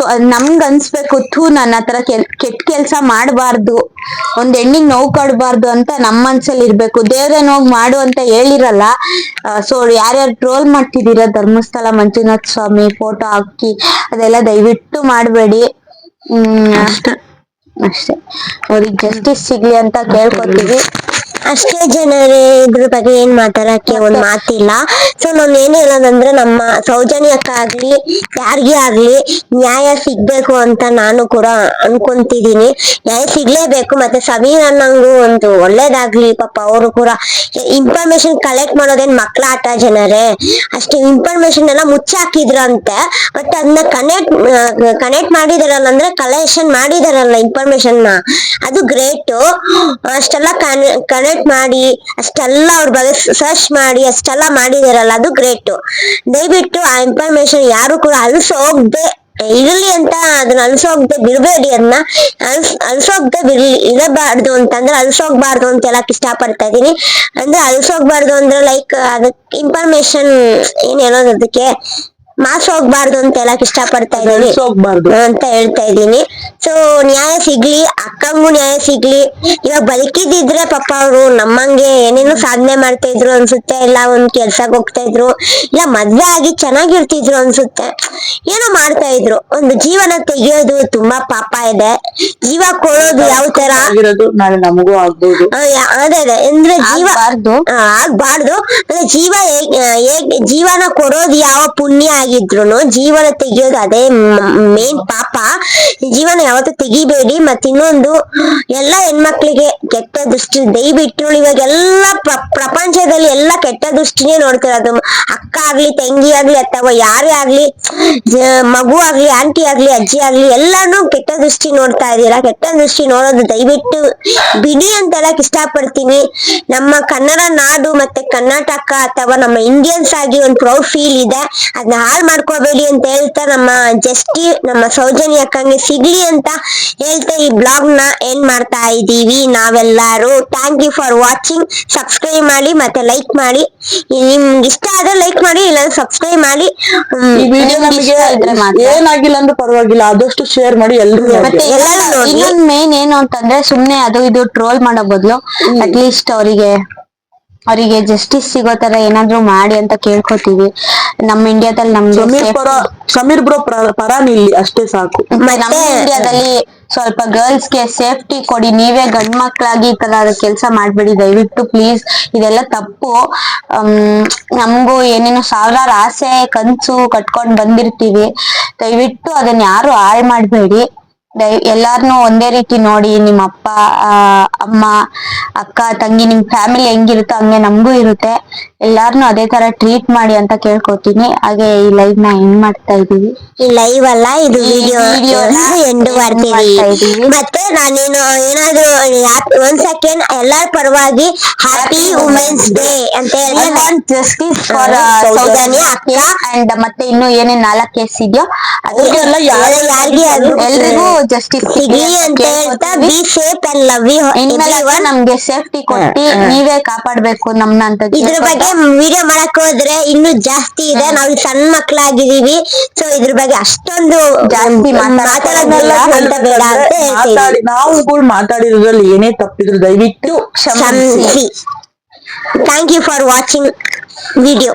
ನಮ್ಗ್ ಅನ್ಸ್ಬೇಕು, ನನ್ನ ಹತ್ರ ಕೆಟ್ಟ ಕೆಲ್ಸ ಮಾಡಬಾರ್ದು, ಒಂದ್ ಹೆಣ್ಣಿಗೆ ನೋವು ಕೊಡ್ಬಾರ್ದು ಅಂತ ನಮ್ಮ ಮನ್ಸಲ್ಲಿ ಇರ್ಬೇಕು. ದೇವ್ರೇನ್ ಹೋಗಿ ಮಾಡು ಅಂತ ಹೇಳಿರಲ್ಲ. ಸೊ ಯಾರ್ಯಾರು ಟ್ರೋಲ್ ಮಾಡ್ತಿದ್ದೀರಾ ಧರ್ಮಸ್ಥಳ ಮಂಜುನಾಥ ಸ್ವಾಮಿ ಫೋಟೋ ಹಾಕಿ, ಅದೆಲ್ಲ ದಯವಿಟ್ಟು ಮಾಡ್ಬೇಡಿ. ಅಷ್ಟೇ, ಅವ್ರಿಗೆ ಜಸ್ಟಿಸ್ ಸಿಗ್ಲಿ ಅಂತ ಕೇಳ್ಕೊತೀವಿ. ಅಷ್ಟೇ ಜನರೇ ಇದ್ರ ಬಗ್ಗೆ ಏನ್ ಮಾತಾಡಕ್ಕೆ ಒಂದ್ ಮಾತಿಲ್ಲ. ಸೊ ನಾನ್ ಏನ್ ಹೇಳೋದಂದ್ರೆ ನಮ್ಮ ಸೌಜನ್ಯ ಅಕ್ಕ ಆಗ್ಲಿ ಯಾರಿಗೇ ಆಗ್ಲಿ ನ್ಯಾಯ ಸಿಗ್ಬೇಕು ಅಂತ ನಾನು ಕೂಡ ಅನ್ಕೊಂತಿದೀನಿ. ನ್ಯಾಯ ಸಿಗ್ಲೇಬೇಕು. ಮತ್ತೆ ಸಮೀರ್ ಅನ್ನಂಗು ಒಂದು ಒಳ್ಳೇದಾಗ್ಲಿ ಪಾಪ. ಅವರು ಕೂಡ ಇನ್ಫಾರ್ಮೇಶನ್ ಕಲೆಕ್ಟ್ ಮಾಡೋದೇನ್ ಮಕ್ಳ ಆಟ ಜನರೇ. ಅಷ್ಟೇ ಇನ್ಫಾರ್ಮೇಶನ್ ಎಲ್ಲ ಮುಚ್ಚಾಕಿದ್ರಂತೆ. ಬಟ್ ಅದನ್ನ ಕನೆಕ್ಟ್ ಮಾಡಿದಾರಲ್ಲ ಅಂದ್ರೆ ಕಲೆಕ್ಷನ್ ಮಾಡಿದಾರಲ್ಲ ಇನ್ಫಾರ್ಮೇಶನ್ ನ, ಅದು ಗ್ರೇಟ್. ಅಷ್ಟೆಲ್ಲ ಕನೆಕ್ಟ್ ಮಾಡಿ ಅಷ್ಟೆಲ್ಲ ಅವ್ರ ಬಗ್ಗೆ ಸರ್ಚ್ ಮಾಡಿ ಅಷ್ಟೆಲ್ಲ ಮಾಡಿದಾರಲ್ಲ, ಅದು ಗ್ರೇಟ್. ದಯವಿಟ್ಟು ಆ ಇನ್ಫಾರ್ಮೇಶನ್ ಯಾರು ಕೂಡ ಅಲ್ಸೋಗ್ದೆ ಇರಲಿ ಅಂತ ಅದನ್ನ ಅಲ್ಸೋಗ್ದೆ ಬಿಡ್ಬೇಡಿ. ಅದನ್ನ ಅಲ್ಸೋಗ್ದೆ ಇರಬಾರ್ದು ಅಂತಂದ್ರೆ ಅಲ್ಸೋಗ್ಬಾರ್ದು ಅಂತ ಹೇಳಕ್ ಇಷ್ಟ ಪಡ್ತಾ ಇದೀನಿ. ಅಂದ್ರೆ ಅಲ್ಸೋಗ್ಬಾರ್ದು ಅಂದ್ರೆ ಲೈಕ್ ಅದಕ್ಕೆ ಇನ್ಫಾರ್ಮೇಶನ್ ಏನ್ ಹೇಳೋದು, ಅದಕ್ಕೆ ಮಾಸ್ ಹೋಗ್ಬಾರ್ದು ಅಂತ ಹೇಳಕ್ ಇಷ್ಟ ಪಡ್ತಾ ಇದೀನಿ ಅಂತ ಹೇಳ್ತಾ ಇದೀನಿ. ಸೊ ನ್ಯಾಯ ಸಿಗ್ಲಿ, ಅಕ್ಕಂಗೂ ನ್ಯಾಯ ಸಿಗ್ಲಿ. ಇವಾಗ ಬದುಕಿದಿದ್ರೆ ಪಾಪ ಅವರು ನಮ್ಮಂಗೆ ಏನೇನೋ ಸಾಧನೆ ಮಾಡ್ತಾ ಇದ್ರು ಅನ್ಸುತ್ತೆ, ಇಲ್ಲ ಒಂದ್ ಕೆಲ್ಸಕ್ಕೆ ಹೋಗ್ತಾ ಇದ್ರು, ಇಲ್ಲ ಮದ್ವೆ ಆಗಿ ಚೆನ್ನಾಗಿರ್ತಿದ್ರು ಅನ್ಸುತ್ತೆ, ಏನೋ ಮಾಡ್ತಾ ಇದ್ರು. ಒಂದು ಜೀವನ ತೆಗಿಯೋದು ತುಂಬಾ ಪಾಪ ಇದೆ. ಜೀವ ಕೊಡೋದು ಯಾವ ತರ ನಾಳೆ ನಮಗೂ ಆಗ್ಬೋದು. ಅದೇ ಅಂದ್ರೆ ಜೀವ ಆಗ್ಬಾರ್ದು. ಅಂದ್ರೆ ಜೀವನ ಕೊಡೋದು ಯಾವ ಪುಣ್ಯ ಆಗಿದ್ರು ಜೀವನ ತೆಗಿಯೋದು ಅದೇ ಮೇನ್ ಪಾಪ. ಜೀವನ ಯಾವತ್ತೂ ತೆಗಿಬೇಡಿ. ಮತ್ತೆ ಇನ್ನೊಂದು ಎಲ್ಲ ಹೆಣ್ಮಕ್ಳಿಗೆ ಕೆಟ್ಟ ದೃಷ್ಟಿ ದಯವಿಟ್ಟು ಇವಾಗೆಲ್ಲ ಪ್ರಪಂಚದಲ್ಲಿ ಎಲ್ಲ ಕೆಟ್ಟ ದೃಷ್ಟಿನೇ ನೋಡ್ತಿರೋದು. ಅಕ್ಕ ಆಗ್ಲಿ ತಂಗಿ ಆಗ್ಲಿ ಅಥವಾ ಯಾರೇ ಆಗ್ಲಿ, ಮಗು ಆಗ್ಲಿ ಆಂಟಿ ಆಗ್ಲಿ ಅಜ್ಜಿ ಆಗ್ಲಿ ಎಲ್ಲಾನು ಕೆಟ್ಟ ದೃಷ್ಟಿ ನೋಡ್ತಾ ಇದೀರಾ. ಕೆಟ್ಟ ದೃಷ್ಟಿ ನೋಡೋದು ದಯವಿಟ್ಟು ಬಿಡಿ ಅಂತ ಹೇಳಕ್ ಇಷ್ಟ ಪಡ್ತೀನಿ. ನಮ್ಮ ಕನ್ನಡ ನಾಡು ಮತ್ತೆ ಕರ್ನಾಟಕ ಅಥವಾ ನಮ್ಮ ಇಂಡಿಯನ್ಸ್ ಆಗಿ ಒಂದು ಪ್ರೌಡ್ ಫೀಲ್ ಇದೆ. ಅದನ್ನ ಹಾಳು ಮಾಡ್ಕೋಬೇಡಿ ಅಂತ ಹೇಳ್ತಾ ನಮ್ಮ ಸೌಜನ್ಯ ಅಕ್ಕಂಗೆ ಸಿಗ್ಲಿ ಅಂತ ಹೇಳ್ತಾ ಈ ಬ್ಲಾಗ್ ನ ಎಂಡ್ ಮಾಡ್ತಾ ಇದೀವಿ ನಾವೆಲ್ಲರೂ. Thank you for watching. Subscribe ಮಾಡಿ ಮತ್ತೆ ಲೈಕ್ ಮಾಡಿ. ನಿಮ್ಗೆ ಇಷ್ಟ ಆದ್ರೆ ಲೈಕ್ ಮಾಡಿ, ಇಲ್ಲ ಸಬ್ಸ್ಕ್ರೈಬ್ ಮಾಡಿ. ಈ ವಿಡಿಯೋ ನಮಗೆ ಏನಾಗಿಲ್ಲ ಅಂದ್ರೆ ಪರವಾಗಿಲ್ಲ, ಆದಷ್ಟು ಶೇರ್ ಮಾಡಿ ಎಲ್ರು. ಮತ್ತೆ ಇನ್ನೊಂದ್ ಮೇನ್ ಏನು ಅಂತಂದ್ರೆ ಸುಮ್ನೆ ಅದು ಇದು ಟ್ರೋಲ್ ಮಾಡೋ ಬದಲು ಅಟ್ಲೀಸ್ಟ್ ಅವರಿಗೆ ಜಸ್ಟಿಸ್ ಸಿಗೋ ತರ ಏನಾದ್ರು ಮಾಡಿ ಅಂತ ಕೇಳ್ಕೊತೀವಿ. ನಮ್ಮ ಇಂಡಿಯಾದಲ್ಲಿ ಸಮೀರ್ ಬ್ರೋ ಪರ ನಿಲ್ಲಿ ಅಷ್ಟೇ ಸಾಕು. ನಮ್ಮ ಇಂಡಿಯಾದಲ್ಲಿ ಸ್ವಲ್ಪ ಗರ್ಲ್ಸ್ ಗೆ ಸೇಫ್ಟಿ ಕೊಡಿ. ನೀವೇ ಗಂಡ್ ಮಕ್ಳಾಗಿ ಈ ತರ ಕೆಲ್ಸ ಮಾಡ್ಬೇಡಿ ದಯವಿಟ್ಟು ಪ್ಲೀಸ್. ಇದೆಲ್ಲ ತಪ್ಪು. ನಮಗೂ ಏನೇನೋ ಸಾವಿರಾರು ಆಸೆ ಕನ್ಸು ಕಟ್ಕೊಂಡ್ ಬಂದಿರ್ತೀವಿ. ದಯವಿಟ್ಟು ಅದನ್ನ ಯಾರು ಹಾಳು ಮಾಡ್ಬೇಡಿ. ಎಲ್ಲಾರ್ನು ಒಂದೇ ರೀತಿ ನೋಡಿ. ನಿಮ್ಮ ಅಪ್ಪ ಅಮ್ಮ ಅಕ್ಕ ತಂಗಿ ನಿಮ್ ಫ್ಯಾಮಿಲಿ ಹೆಂಗಿರುತ್ತೋ ಹಂಗೆ ನಮಗೂ ಇರುತ್ತೆ. ಎಲ್ಲಾರ್ನು ಅದೇ ತರ ಟ್ರೀಟ್ ಮಾಡಿ ಅಂತ ಕೇಳ್ಕೊತೀನಿ. ಹಾಗೆ ಈ ಲೈವ್ ನ ಎಂಡ್ ಮಾಡ್ತಾ ಇದೀವಿ. ಈ ಲೈವ್ ಅಲ್ಲ, ಇದು ವಿಡಿಯೋ ಎಂಡ್ ಮಾಡ್ತೀವಿ. ಮತ್ತೆ ನಾನೇನು ಏನಾದ್ರು ಒಂದ್ ಸೆಕೆಂಡ್ ಎಲ್ಲಾರ ಪರವಾಗಿ ಹ್ಯಾಪಿ ವುಮೆನ್ಸ್ ಡೇ ಅಂತ ಹೇಳಿ ಜಸ್ಟಿಸ್ ಫಾರ್ ಸೌಜನ್ಯ ಅಕ್ಕ ಅಂಡ್ ಮತ್ತೆ ಇನ್ನು ಏನೇನ್ 4 ಕೇಸ್ ಇದೆಯೋ ಅದಕ್ಕೆಲ್ಲ ಎಲ್ರಿಗೂ ಜಸ್ಟಿಸ್ ಸಿಗ್ಲಿ ಅಂತ ಹೇಳ್ತಾ be safe and love you. ಇನ್ಮೇಲೆ ನಮ್ಗೆ ಸೇಫ್ಟಿ ಕೊಟ್ಟಿ ನೀವೇ ಕಾಪಾಡ್ಬೇಕು ನಮ್ನ ಅಂತ. ಇದ್ರ ಬಗ್ಗೆ ವಿಡಿಯೋ ಮಾಡಕ್ ಹೋದ್ರೆ ಇನ್ನು ಜಾಸ್ತಿ ಇದೆ. ನಾವು ಸಣ್ಣ ಮಕ್ಳಾಗಿದೀವಿ. ಸೊ ಇದ್ರ ಬಗ್ಗೆ ಅಷ್ಟೊಂದು ಜಾಸ್ತಿ ಮಾತಾಡೋದಲ್ಲ ಅಂತ ಬೇಡ ಅಂತ ಹೇಳ್ತೀವಿ. ನಾವು ಮಾತಾಡಿರೋದ್ರಲ್ಲಿ ಏನೇ ತಪ್ಪಿದ್ರು ದಯವಿಟ್ಟು ಕ್ಷಮಿಸಿ. Thank you for watching video.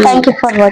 Thank you for watching.